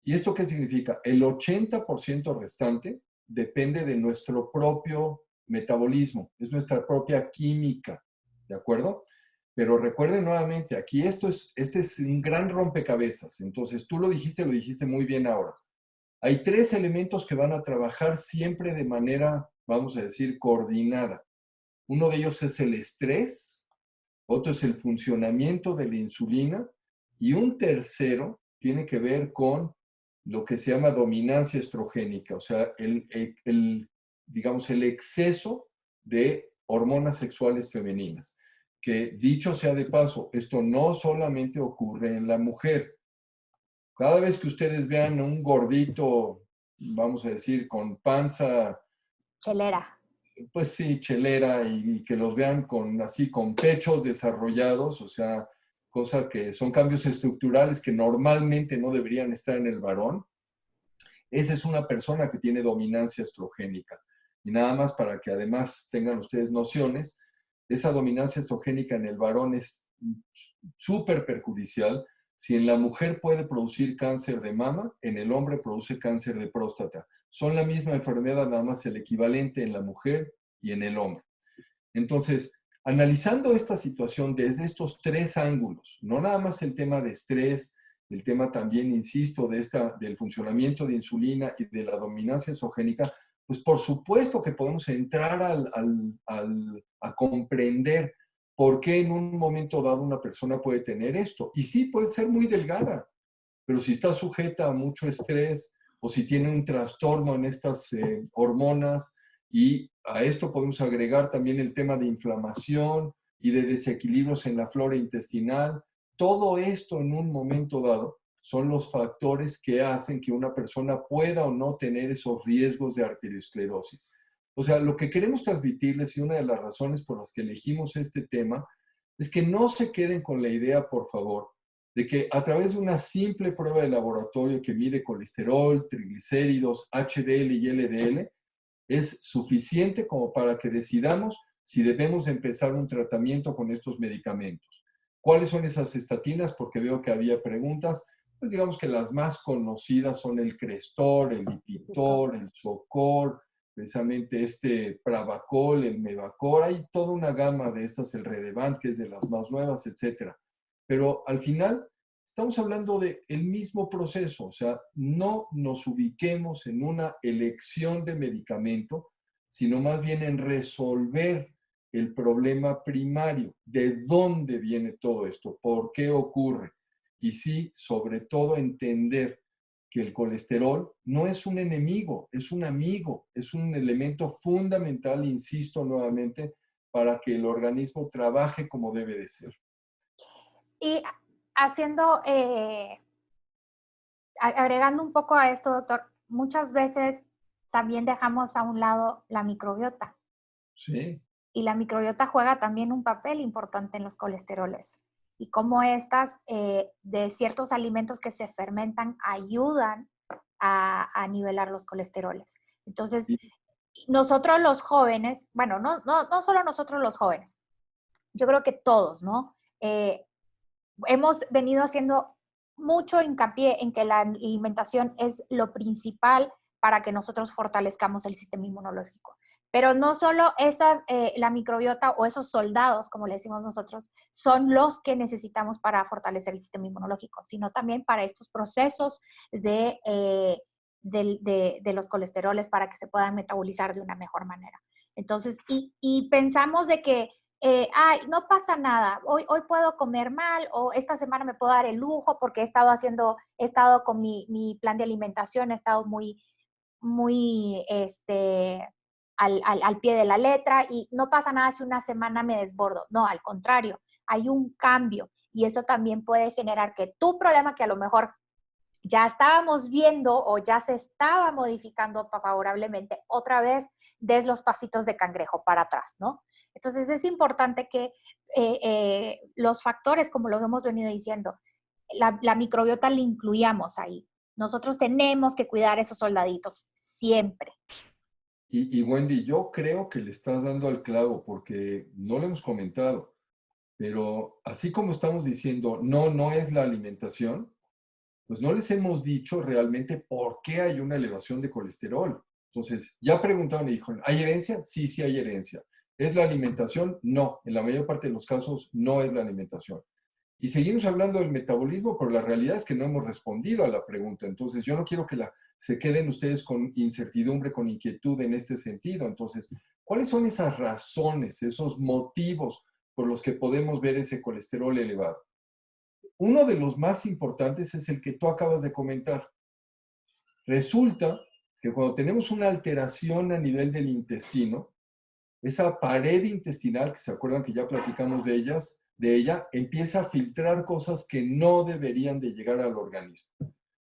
B: ¿Y esto qué significa? El 80% restante depende de nuestro propio metabolismo, es nuestra propia química, ¿de acuerdo? Pero recuerden nuevamente, aquí este es un gran rompecabezas. Entonces, tú lo dijiste muy bien ahora. Hay tres elementos que van a trabajar siempre de manera, vamos a decir, coordinada. Uno de ellos es el estrés, otro es el funcionamiento de la insulina y un tercero tiene que ver con lo que se llama dominancia estrogénica, o sea, digamos, el exceso de hormonas sexuales femeninas. Que dicho sea de paso, esto no solamente ocurre en la mujer. Cada vez que ustedes vean un gordito, vamos a decir, con panza,
A: Chelera.
B: pues sí, chelera, y que los vean con pechos desarrollados, o sea, cosas que son cambios estructurales que normalmente no deberían estar en el varón. Esa es una persona que tiene dominancia estrogénica. Y nada más para que además tengan ustedes nociones, esa dominancia estrogénica en el varón es súper perjudicial. Si en la mujer puede producir cáncer de mama, en el hombre produce cáncer de próstata. Son la misma enfermedad, nada más el equivalente en la mujer y en el hombre. Entonces, analizando esta situación desde estos tres ángulos, no nada más el tema de estrés, el tema también, insisto, del funcionamiento de insulina y de la dominancia estrogénica, pues por supuesto que podemos entrar a comprender por qué en un momento dado una persona puede tener esto. Y sí, puede ser muy delgada, pero si está sujeta a mucho estrés o si tiene un trastorno en estas hormonas, y a esto podemos agregar también el tema de inflamación y de desequilibrios en la flora intestinal. Todo esto en un momento dado son los factores que hacen que una persona pueda o no tener esos riesgos de arteriosclerosis. O sea, lo que queremos transmitirles y una de las razones por las que elegimos este tema es que no se queden con la idea, por favor, de que a través de una simple prueba de laboratorio que mide colesterol, triglicéridos, HDL y LDL, es suficiente como para que decidamos si debemos empezar un tratamiento con estos medicamentos. ¿Cuáles son esas estatinas? Porque veo que había preguntas. Pues digamos que las más conocidas son el Crestor, el Lipitor, el Zocor, precisamente este Pravacol, el Mevacor. Hay toda una gama de estas, el Redevant, que es de las más nuevas, etcétera. Pero al final estamos hablando del mismo proceso, o sea, no nos ubiquemos en una elección de medicamento, sino más bien en resolver el problema primario, de dónde viene todo esto, por qué ocurre. Y sí, sobre todo entender que el colesterol no es un enemigo, es un amigo, es un elemento fundamental, insisto nuevamente, para que el organismo trabaje como debe de ser.
A: Y haciendo, agregando un poco a esto, doctor, muchas veces también dejamos a un lado la microbiota.
B: Sí.
A: Y la microbiota juega también un papel importante en los colesteroles. Y cómo estas, de ciertos alimentos que se fermentan, ayudan a nivelar los colesteroles. Entonces,
B: Y,
A: nosotros los jóvenes, bueno, no solo nosotros los jóvenes, yo creo que todos, ¿no? Hemos venido haciendo mucho hincapié en que la alimentación es lo principal para que nosotros fortalezcamos el sistema inmunológico. Pero no solo esas, la microbiota o esos soldados, como le decimos nosotros, son los que necesitamos para fortalecer el sistema inmunológico, sino también para estos procesos de los colesteroles para que se puedan metabolizar de una mejor manera. Entonces, y pensamos de que ay, no pasa nada, hoy puedo comer mal o esta semana me puedo dar el lujo porque he estado con mi plan de alimentación, he estado muy al pie de la letra y no pasa nada si una semana me desbordo. No, al contrario, hay un cambio y eso también puede generar que tu problema que a lo mejor ya estábamos viendo o ya se estaba modificando favorablemente, otra vez des los pasitos de cangrejo para atrás, ¿no? Entonces es importante que los factores, como lo hemos venido diciendo, la microbiota la incluyamos ahí. Nosotros tenemos que cuidar esos soldaditos siempre.
B: y Wendy, yo creo que le estás dando al clavo porque no lo hemos comentado, pero así como estamos diciendo, no, no es la alimentación, pues no les hemos dicho realmente por qué hay una elevación de colesterol. Entonces, ya preguntaron y dijeron, ¿hay herencia? Sí, sí hay herencia. ¿Es la alimentación? No, en la mayor parte de los casos no es la alimentación. Y seguimos hablando del metabolismo, pero la realidad es que no hemos respondido a la pregunta. Entonces, yo no quiero que se queden ustedes con incertidumbre, con inquietud en este sentido. Entonces, ¿cuáles son esas razones, esos motivos por los que podemos ver ese colesterol elevado? Uno de los más importantes es el que tú acabas de comentar. Resulta que cuando tenemos una alteración a nivel del intestino, esa pared intestinal, que se acuerdan que ya platicamos de ella, empieza a filtrar cosas que no deberían de llegar al organismo.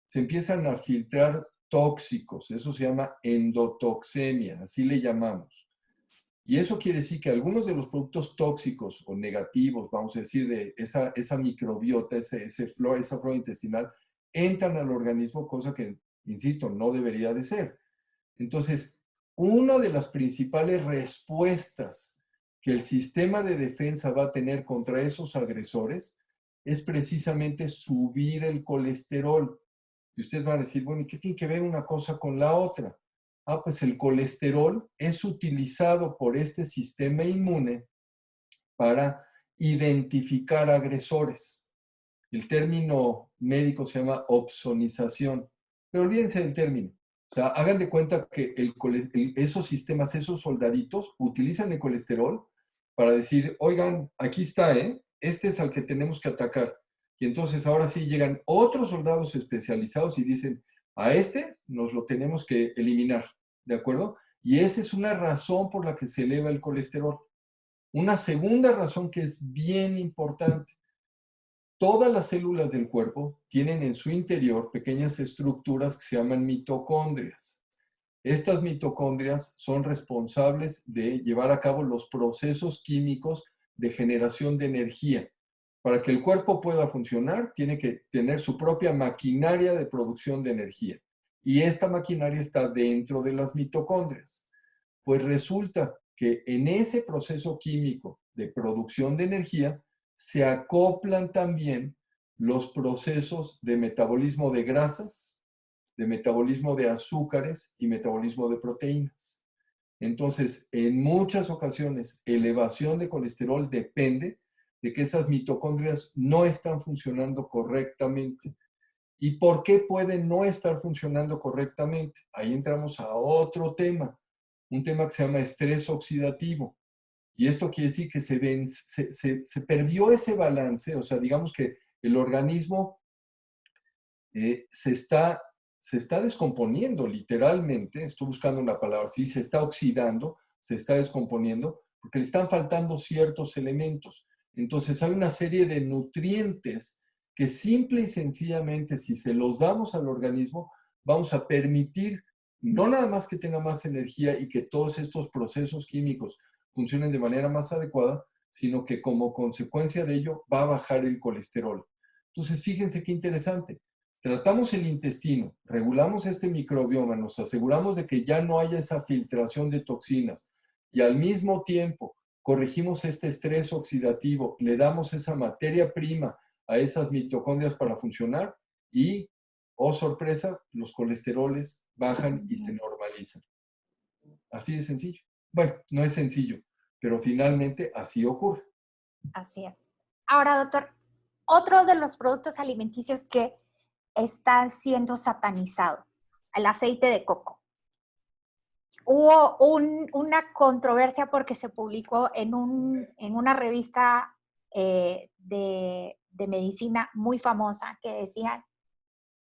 B: Se empiezan a filtrar tóxicos, eso se llama endotoxemia, así le llamamos. Y eso quiere decir que algunos de los productos tóxicos o negativos, vamos a decir, de esa microbiota, esa flora intestinal, entran al organismo, cosa que, insisto, no debería de ser. Entonces, una de las principales respuestas que el sistema de defensa va a tener contra esos agresores es precisamente subir el colesterol. Y ustedes van a decir, bueno, ¿y qué tiene que ver una cosa con la otra? Ah, pues el colesterol es utilizado por este sistema inmune para identificar agresores. El término médico se llama opsonización, pero olvídense del término. O sea, hagan de cuenta que esos sistemas, esos soldaditos, utilizan el colesterol para decir, oigan, aquí está, ¿eh? Este es al que tenemos que atacar. Y entonces ahora sí llegan otros soldados especializados y dicen, a este nos lo tenemos que eliminar, ¿de acuerdo? Y esa es una razón por la que se eleva el colesterol. Una segunda razón que es bien importante. Todas las células del cuerpo tienen en su interior pequeñas estructuras que se llaman mitocondrias. Estas mitocondrias son responsables de llevar a cabo los procesos químicos de generación de energía. Para que el cuerpo pueda funcionar, tiene que tener su propia maquinaria de producción de energía. Y esta maquinaria está dentro de las mitocondrias. Pues resulta que en ese proceso químico de producción de energía se acoplan también los procesos de metabolismo de grasas, de metabolismo de azúcares y metabolismo de proteínas. Entonces, en muchas ocasiones, elevación de colesterol depende de que esas mitocondrias no están funcionando correctamente. ¿Y por qué pueden no estar funcionando correctamente? Ahí entramos a otro tema, un tema que se llama estrés oxidativo. Y esto quiere decir que se perdió ese balance, o sea, digamos que el organismo se se está descomponiendo literalmente, estoy buscando una palabra así, se está oxidando, se está descomponiendo, porque le están faltando ciertos elementos. Entonces hay una serie de nutrientes que simple y sencillamente, si se los damos al organismo, vamos a permitir no nada más que tenga más energía y que todos estos procesos químicos funcionen de manera más adecuada, sino que como consecuencia de ello va a bajar el colesterol. Entonces, fíjense qué interesante. Tratamos el intestino, regulamos este microbioma, nos aseguramos de que ya no haya esa filtración de toxinas y al mismo tiempo corregimos este estrés oxidativo, le damos esa materia prima a esas mitocondrias para funcionar y, oh sorpresa, los colesteroles bajan y se normalizan. Así de sencillo. Bueno, no es sencillo, pero finalmente así ocurre.
A: Así es. Ahora, doctor, otro de los productos alimenticios que está siendo satanizado, el aceite de coco. Hubo una controversia porque se publicó en una revista de medicina muy famosa que decían,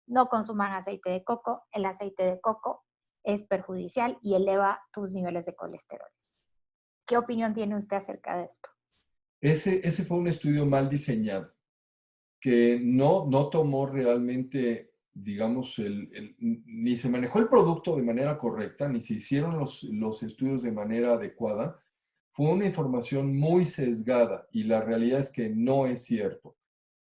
A: no consuman aceite de coco, el aceite de coco es perjudicial y eleva tus niveles de colesterol. ¿Qué opinión tiene usted acerca de esto?
B: Ese fue un estudio mal diseñado, que no tomó realmente, digamos, ni se manejó el producto de manera correcta, ni se hicieron los estudios de manera adecuada. Fue una información muy sesgada y la realidad es que no es cierto.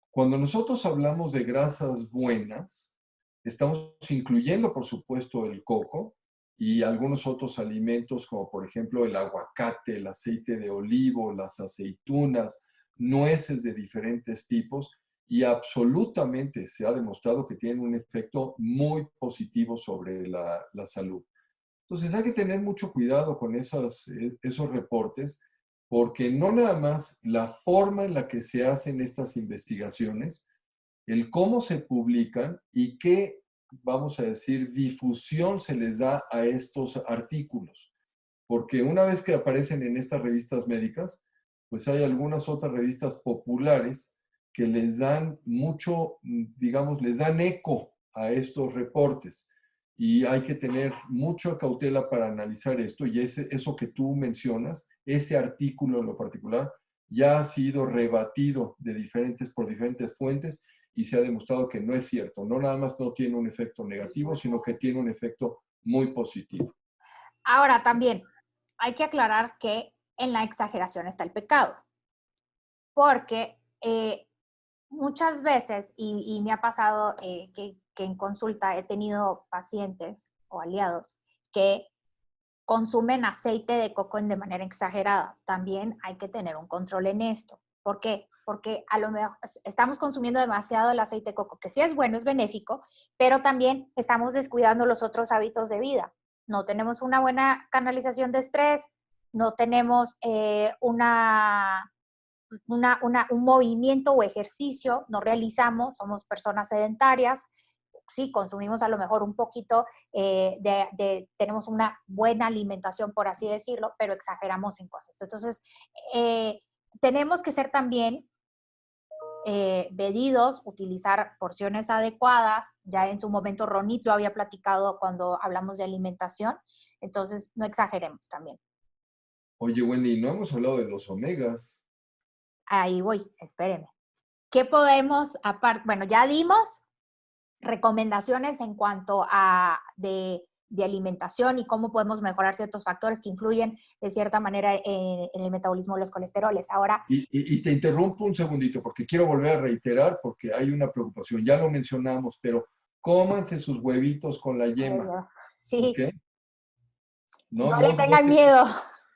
B: Cuando nosotros hablamos de grasas buenas, estamos incluyendo, por supuesto, el coco y algunos otros alimentos como, por ejemplo, el aguacate, el aceite de olivo, las aceitunas, nueces de diferentes tipos, y absolutamente se ha demostrado que tienen un efecto muy positivo sobre la salud. Entonces hay que tener mucho cuidado con esos reportes, porque no nada más la forma en la que se hacen estas investigaciones, el cómo se publican y qué, vamos a decir, difusión se les da a estos artículos. Porque una vez que aparecen en estas revistas médicas, pues hay algunas otras revistas populares que les dan mucho, digamos, les dan eco a estos reportes. Y hay que tener mucha cautela para analizar esto. Y eso que tú mencionas, ese artículo en lo particular, ya ha sido rebatido por diferentes fuentes y se ha demostrado que no es cierto. No nada más no tiene un efecto negativo, sino que tiene un efecto muy positivo.
A: Ahora también hay que aclarar que en la exageración está el pecado, porque muchas veces, y me ha pasado que en consulta he tenido pacientes o aliados que consumen aceite de coco de manera exagerada. También hay que tener un control en esto. ¿Por qué? Porque a lo mejor estamos consumiendo demasiado el aceite de coco, que sí es bueno, es benéfico, pero también estamos descuidando los otros hábitos de vida. No tenemos una buena canalización de estrés, no tenemos un movimiento o ejercicio, no realizamos, somos personas sedentarias, sí, consumimos a lo mejor un poquito, tenemos una buena alimentación, por así decirlo, pero exageramos en cosas. Entonces, tenemos que ser también medidos, utilizar porciones adecuadas. Ya en su momento Ronit lo había platicado cuando hablamos de alimentación, entonces no exageremos también.
B: Oye, Wendy, no hemos hablado de los omegas.
A: Ahí voy, espéreme. ¿Qué podemos, aparte, bueno, ya dimos recomendaciones en cuanto a de alimentación y cómo podemos mejorar ciertos factores que influyen de cierta manera en el metabolismo de los colesteroles. Ahora,
B: Y te interrumpo un segundito porque quiero volver a reiterar porque hay una preocupación. Ya lo mencionamos, pero cómanse sus huevitos con la yema, ¿ok?
A: sí,
B: No,
A: no le
B: no, no
A: tengan
B: te...
A: miedo.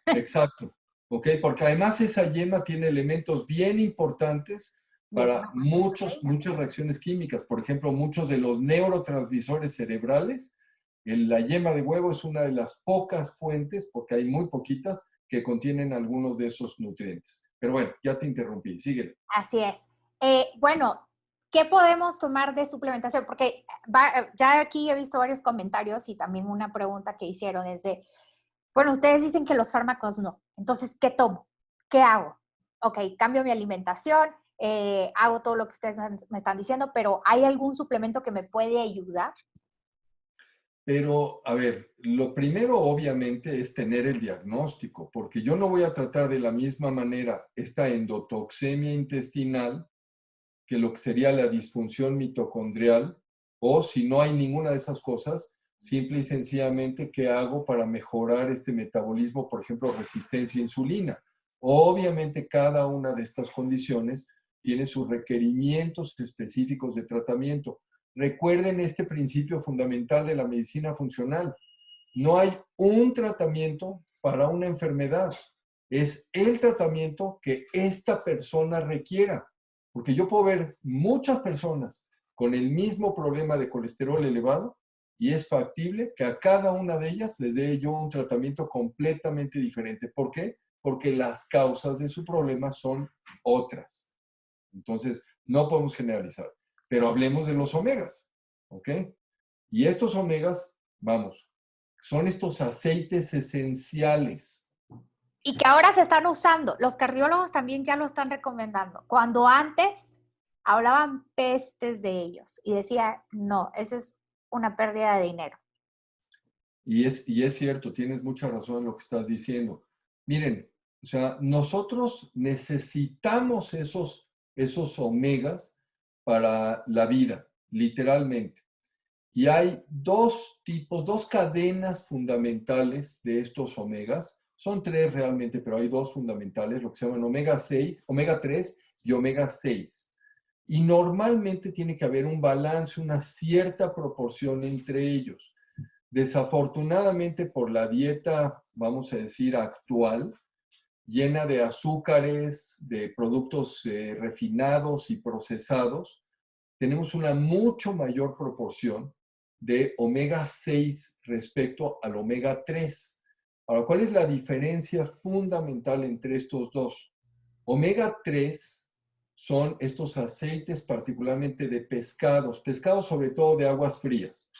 B: Exacto, ¿ok? Porque además esa yema tiene elementos bien importantes
A: Y es una
B: para
A: fuente de proteína.
B: muchas reacciones químicas. Por ejemplo, muchos de los neurotransmisores cerebrales, la yema de huevo es una de las pocas fuentes, porque hay muy poquitas, que contienen algunos de esos nutrientes. Pero bueno, ya te interrumpí, síguele.
A: Así es. Bueno, ¿qué podemos tomar de suplementación? Porque ya aquí he visto varios comentarios y también una pregunta que hicieron es de, bueno, ustedes dicen que los fármacos no. Entonces, ¿qué tomo? ¿Qué hago? Ok, cambio mi alimentación, hago todo lo que ustedes me están diciendo, pero ¿hay algún suplemento que me puede ayudar?
B: Pero, a ver, lo primero obviamente es tener el diagnóstico, porque yo no voy a tratar de la misma manera esta endotoxemia intestinal que lo que sería la disfunción mitocondrial, o si no hay ninguna de esas cosas, simple y sencillamente, ¿qué hago para mejorar este metabolismo, por ejemplo, resistencia a insulina? Obviamente, cada una de estas condiciones tiene sus requerimientos específicos de tratamiento. Recuerden este principio fundamental de la medicina funcional. No hay un tratamiento para una enfermedad. Es el tratamiento que esta persona requiera. Porque yo puedo ver muchas personas con el mismo problema de colesterol elevado y es factible que a cada una de ellas les dé yo un tratamiento completamente diferente. ¿Por qué? Porque las causas de su problema son otras. Entonces, no podemos generalizar. Pero hablemos de los omegas, ¿ok? Y estos omegas, vamos, son estos aceites esenciales.
A: Y que ahora se están usando. Los cardiólogos también ya lo están recomendando. Cuando antes hablaban pestes de ellos y decía, no, esa es una pérdida de dinero.
B: Y es cierto, tienes mucha razón en lo que estás diciendo. Miren, o sea, nosotros necesitamos esos omegas para la vida, literalmente. Y hay dos tipos, dos cadenas fundamentales de estos omegas. Son tres realmente, pero hay dos fundamentales, lo que se llaman omega 6, omega 3 y omega 6. Y normalmente tiene que haber un balance, una cierta proporción entre ellos. Desafortunadamente por la dieta, vamos a decir, actual, llena de azúcares, de productos refinados y procesados, tenemos una mucho mayor proporción de omega 6 respecto al omega 3. Ahora, ¿cuál es la diferencia fundamental entre estos dos? Omega 3 son estos aceites particularmente de pescados, pescados sobre todo de aguas frías.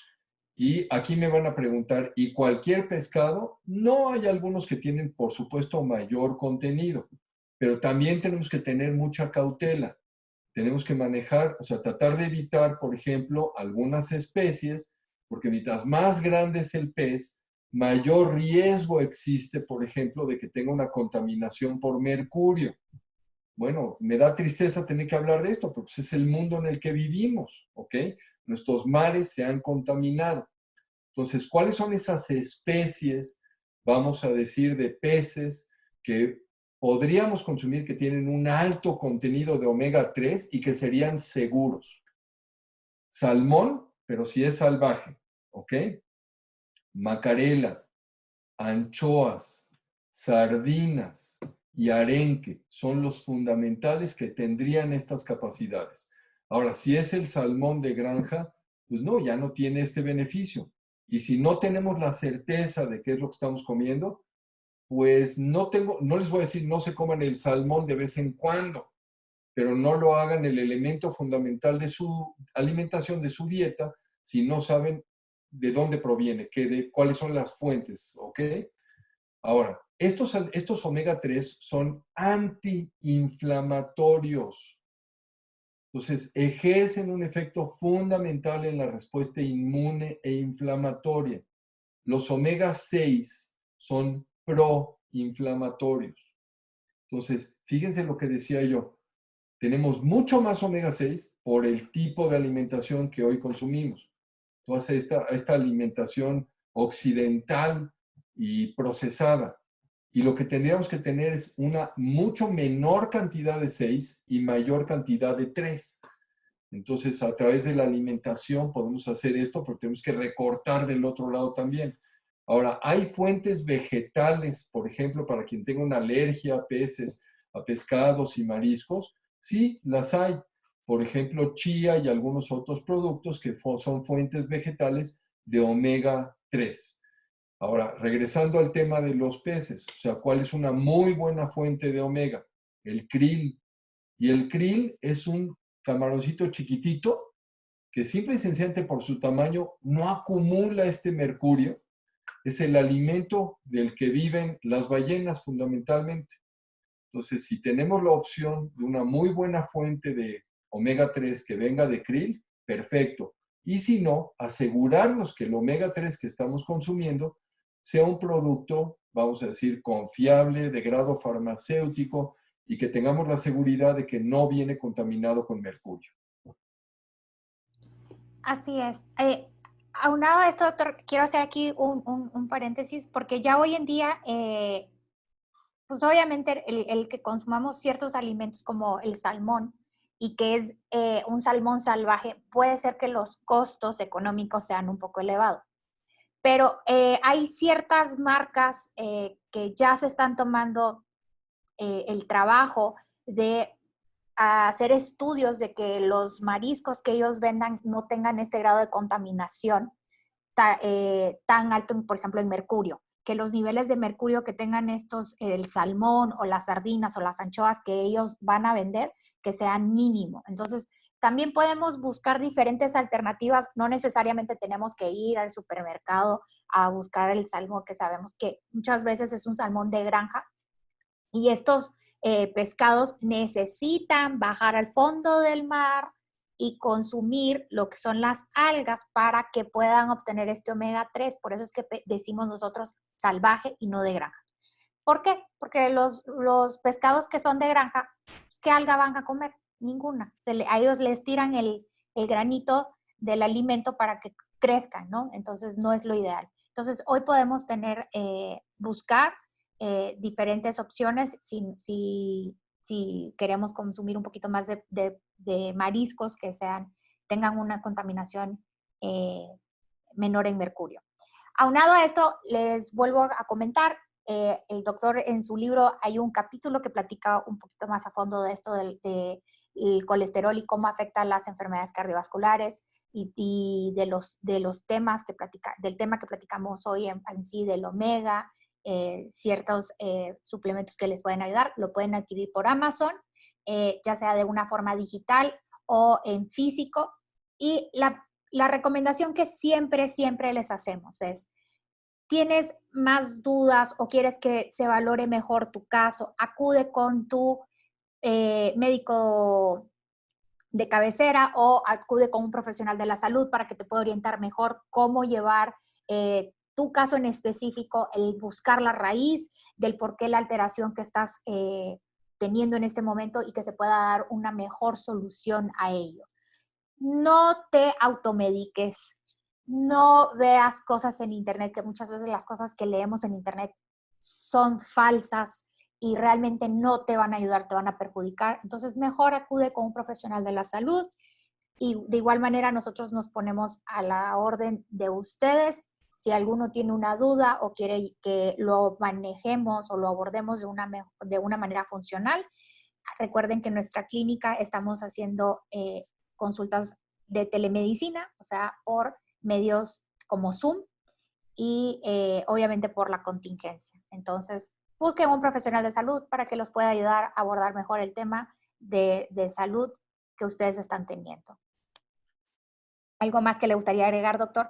B: Y aquí me van a preguntar, ¿y cualquier pescado? No, hay algunos que tienen, por supuesto, mayor contenido, pero también tenemos que tener mucha cautela. Tenemos que manejar, o sea, tratar de evitar, por ejemplo, algunas especies, porque mientras más grande es el pez, mayor riesgo existe, por ejemplo, de que tenga una contaminación por mercurio. Bueno, me da tristeza tener que hablar de esto, porque es el mundo en el que vivimos, ¿ok? Nuestros mares se han contaminado. Entonces, ¿cuáles son esas especies, vamos a decir, de peces que podríamos consumir que tienen un alto contenido de omega 3 y que serían seguros? Salmón, pero si es salvaje, ¿ok? Macarela, anchoas, sardinas y arenque son los fundamentales que tendrían estas capacidades. Ahora, si es el salmón de granja, pues no, ya no tiene este beneficio. Y si no tenemos la certeza de qué es lo que estamos comiendo, pues no les voy a decir no se coman el salmón de vez en cuando, pero no lo hagan el elemento fundamental de su alimentación, de su dieta, si no saben de dónde proviene, cuáles son las fuentes, ¿ok? Ahora, estos omega 3 son antiinflamatorios. Entonces, ejercen un efecto fundamental en la respuesta inmune e inflamatoria. Los omega 6 son proinflamatorios. Entonces, fíjense lo que decía yo. Tenemos mucho más omega 6 por el tipo de alimentación que hoy consumimos. Entonces, esta alimentación occidental y procesada. Y lo que tendríamos que tener es una mucho menor cantidad de 6 y mayor cantidad de 3. Entonces, a través de la alimentación podemos hacer esto, pero tenemos que recortar del otro lado también. Ahora, hay fuentes vegetales, por ejemplo, para quien tenga una alergia a peces, a pescados y mariscos. Sí, las hay. Por ejemplo, chía y algunos otros productos que son fuentes vegetales de omega 3. Ahora, regresando al tema de los peces, o sea, ¿cuál es una muy buena fuente de omega? El krill. Y el krill es un camaroncito chiquitito que simple y sencillamente por su tamaño no acumula este mercurio. Es el alimento del que viven las ballenas fundamentalmente. Entonces, si tenemos la opción de una muy buena fuente de omega 3 que venga de krill, perfecto. Y si no, asegurarnos que el omega 3 que estamos consumiendo sea un producto, vamos a decir, confiable, de grado farmacéutico y que tengamos la seguridad de que no viene contaminado con mercurio.
A: Así es. Aunado a esto, doctor, quiero hacer aquí un paréntesis, porque ya hoy en día, pues obviamente el que consumamos ciertos alimentos como el salmón y que es un salmón salvaje, puede ser que los costos económicos sean un poco elevados. Pero hay ciertas marcas que ya se están tomando el trabajo de hacer estudios de que los mariscos que ellos vendan no tengan este grado de contaminación tan alto, por ejemplo, en mercurio, que los niveles de mercurio que tengan estos, el salmón o las sardinas o las anchoas que ellos van a vender, que sean mínimo. Entonces, también podemos buscar diferentes alternativas, no necesariamente tenemos que ir al supermercado a buscar el salmón, que sabemos que muchas veces es un salmón de granja, y estos pescados necesitan bajar al fondo del mar y consumir lo que son las algas para que puedan obtener este omega 3. Por eso es que decimos nosotros salvaje y no de granja. ¿Por qué? Porque los pescados que son de granja, pues, ¿qué alga van a comer? Ninguna. A ellos les tiran el granito del alimento para que crezcan, ¿no? Entonces no es lo ideal. Entonces hoy podemos buscar diferentes opciones si queremos consumir un poquito más de mariscos que tengan una contaminación eh, menor en mercurio. Aunado a esto, les vuelvo a comentar, el doctor en su libro hay un capítulo que platica un poquito más a fondo de esto del colesterol y cómo afecta a las enfermedades cardiovasculares y de los temas del tema que platicamos hoy en sí, del omega, ciertos suplementos que les pueden ayudar, lo pueden adquirir por Amazon, ya sea de una forma digital o en físico. Y la recomendación que siempre, siempre les hacemos es, ¿tienes más dudas o quieres que se valore mejor tu caso? Acude con tu médico de cabecera o acude con un profesional de la salud para que te pueda orientar mejor cómo llevar tu caso en específico, el buscar la raíz del por qué la alteración que estás teniendo en este momento y que se pueda dar una mejor solución a ello. No te automediques, no veas cosas en internet, que muchas veces las cosas que leemos en internet son falsas y realmente no te van a ayudar, te van a perjudicar. Entonces, mejor acude con un profesional de la salud y de igual manera nosotros nos ponemos a la orden de ustedes. Si alguno tiene una duda o quiere que lo manejemos o lo abordemos de una manera funcional, recuerden que en nuestra clínica estamos haciendo consultas de telemedicina, o sea, por medios como Zoom y obviamente por la contingencia. Entonces, busquen un profesional de salud para que los pueda ayudar a abordar mejor el tema de salud que ustedes están teniendo. ¿Algo más que le gustaría agregar, doctor?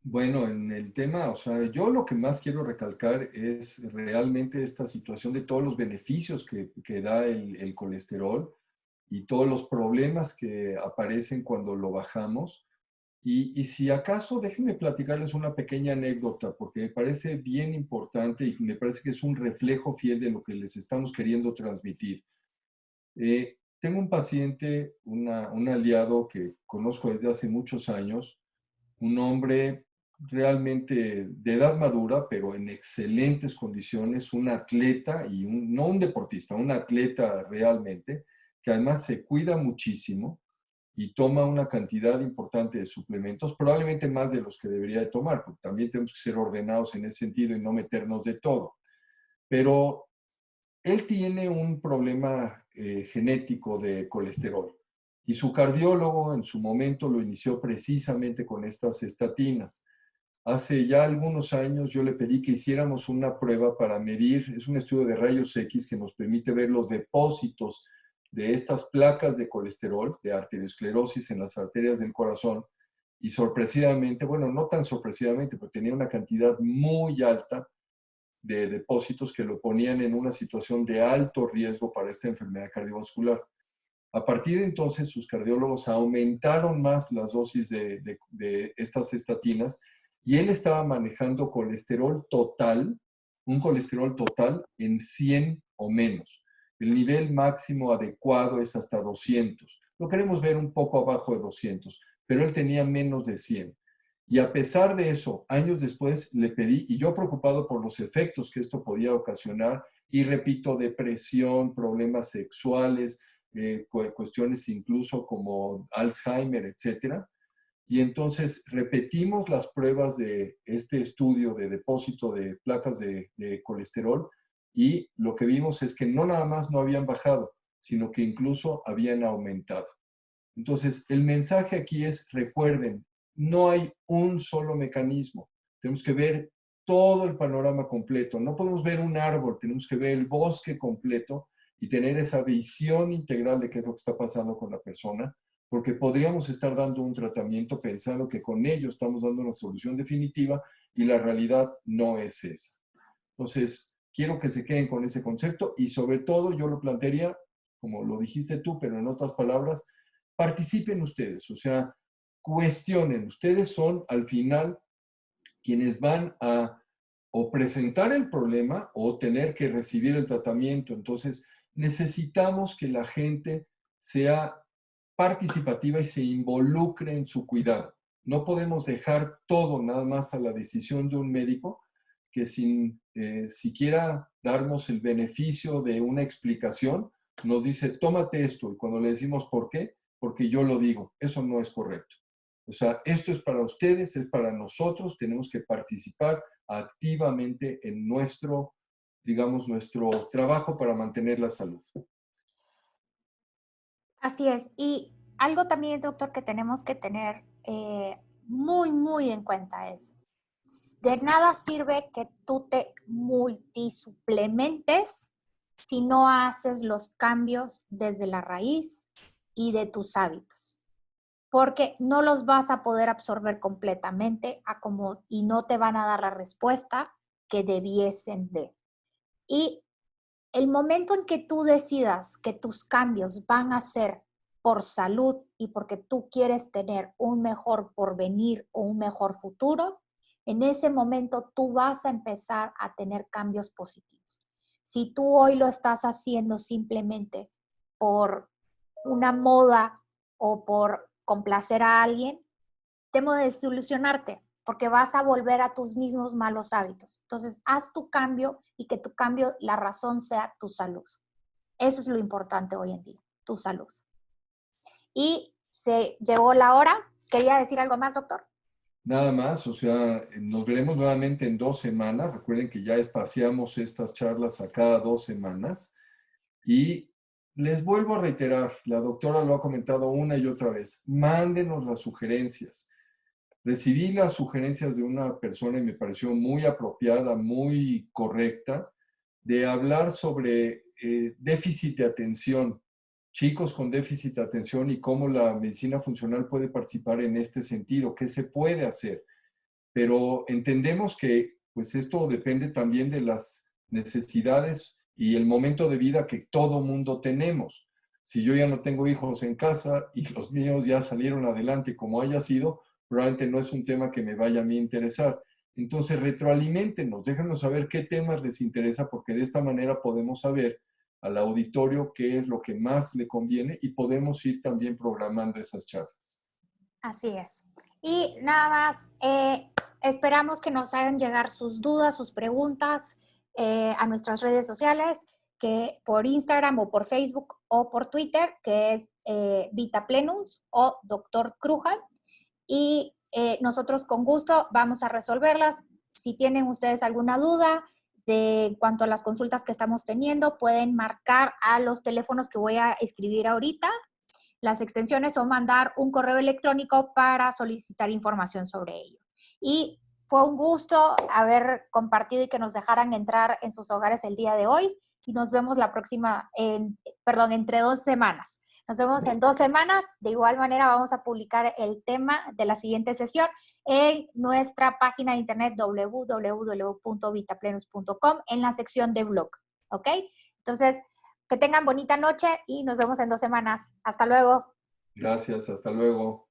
B: Bueno, en el tema, o sea, yo lo que más quiero recalcar es realmente esta situación de todos los beneficios que da el colesterol y todos los problemas que aparecen cuando lo bajamos. Y si acaso, déjenme platicarles una pequeña anécdota, porque me parece bien importante y me parece que es un reflejo fiel de lo que les estamos queriendo transmitir. Tengo un paciente, un aliado que conozco desde hace muchos años, un hombre realmente de edad madura, pero en excelentes condiciones, un atleta y no un deportista, un atleta realmente, que además se cuida muchísimo y toma una cantidad importante de suplementos, probablemente más de los que debería de tomar, porque también tenemos que ser ordenados en ese sentido y no meternos de todo. Pero él tiene un problema genético de colesterol y su cardiólogo en su momento lo inició precisamente con estas estatinas. Hace ya algunos años yo le pedí que hiciéramos una prueba para medir, es un estudio de rayos X que nos permite ver los depósitos de estas placas de colesterol, de arteriosclerosis en las arterias del corazón, y sorpresivamente, bueno, no tan sorpresivamente, pero tenía una cantidad muy alta de depósitos que lo ponían en una situación de alto riesgo para esta enfermedad cardiovascular. A partir de entonces, sus cardiólogos aumentaron más las dosis de estas estatinas y él estaba manejando colesterol total, un colesterol total en 100 o menos. El nivel máximo adecuado es hasta 200. Lo queremos ver un poco abajo de 200, pero él tenía menos de 100. Y a pesar de eso, años después le pedí, y yo preocupado por los efectos que esto podía ocasionar, y repito, depresión, problemas sexuales, cuestiones incluso como Alzheimer, etcétera. Y entonces repetimos las pruebas de este estudio de depósito de placas de colesterol y lo que vimos es que no nada más no habían bajado, sino que incluso habían aumentado. Entonces, el mensaje aquí es, recuerden, no hay un solo mecanismo. Tenemos que ver todo el panorama completo. No podemos ver un árbol, tenemos que ver el bosque completo y tener esa visión integral de qué es lo que está pasando con la persona, porque podríamos estar dando un tratamiento pensando que con ello estamos dando una solución definitiva y la realidad no es esa. Entonces, quiero que se queden con ese concepto y sobre todo yo lo plantearía, como lo dijiste tú, pero en otras palabras, participen ustedes, o sea, cuestionen. Ustedes son al final quienes van a o presentar el problema o tener que recibir el tratamiento. Entonces, necesitamos que la gente sea participativa y se involucre en su cuidado. No podemos dejar todo nada más a la decisión de un médico que sin siquiera darnos el beneficio de una explicación, nos dice, tómate esto. Y cuando le decimos por qué, porque yo lo digo, eso no es correcto. O sea, esto es para ustedes, es para nosotros, tenemos que participar activamente en nuestro, digamos, nuestro trabajo para mantener la salud.
A: Así es. Y algo también, doctor, que tenemos que tener muy, muy en cuenta es, de nada sirve que tú te multisuplementes si no haces los cambios desde la raíz y de tus hábitos, porque no los vas a poder absorber completamente y no te van a dar la respuesta que debiesen de. Y el momento en que tú decidas que tus cambios van a ser por salud y porque tú quieres tener un mejor porvenir o un mejor futuro, en ese momento tú vas a empezar a tener cambios positivos. Si tú hoy lo estás haciendo simplemente por una moda o por complacer a alguien, temo de desilusionarte porque vas a volver a tus mismos malos hábitos. Entonces, haz tu cambio y que tu cambio, la razón sea tu salud. Eso es lo importante hoy en día, tu salud. Y se llegó la hora. ¿Quería decir algo más, doctor?
B: Nada más, o sea, nos veremos nuevamente en 2 semanas. Recuerden que ya espaciamos estas charlas a cada 2 semanas. Y les vuelvo a reiterar, la doctora lo ha comentado una y otra vez, mándenos las sugerencias. Recibí las sugerencias de una persona y me pareció muy apropiada, muy correcta, de hablar sobre déficit de atención, chicos con déficit de atención y cómo la medicina funcional puede participar en este sentido, qué se puede hacer. Pero entendemos que pues esto depende también de las necesidades y el momento de vida que todo mundo tenemos. Si yo ya no tengo hijos en casa y los míos ya salieron adelante como haya sido, probablemente no es un tema que me vaya a mí a interesar. Entonces, retroaliméntenos, déjenos saber qué temas les interesa, porque de esta manera podemos saber al auditorio qué es lo que más le conviene y podemos ir también programando esas charlas.
A: Así es. Y nada más, esperamos que nos hagan llegar sus dudas, sus preguntas a nuestras redes sociales, que por Instagram o por Facebook o por Twitter, que es Vita Plenums o Dr. Crujan. Y nosotros con gusto vamos a resolverlas. Si tienen ustedes alguna duda de cuanto a las consultas que estamos teniendo, pueden marcar a los teléfonos que voy a escribir ahorita, las extensiones, o mandar un correo electrónico para solicitar información sobre ello. Y fue un gusto haber compartido y que nos dejaran entrar en sus hogares el día de hoy. Y nos vemos la próxima, entre 2 semanas. Nos vemos en 2 semanas. De igual manera vamos a publicar el tema de la siguiente sesión en nuestra página de internet www.vitaplenus.com en la sección de blog. ¿Ok? Entonces, Que tengan bonita noche y nos vemos en 2 semanas. Hasta luego.
B: Gracias, hasta luego.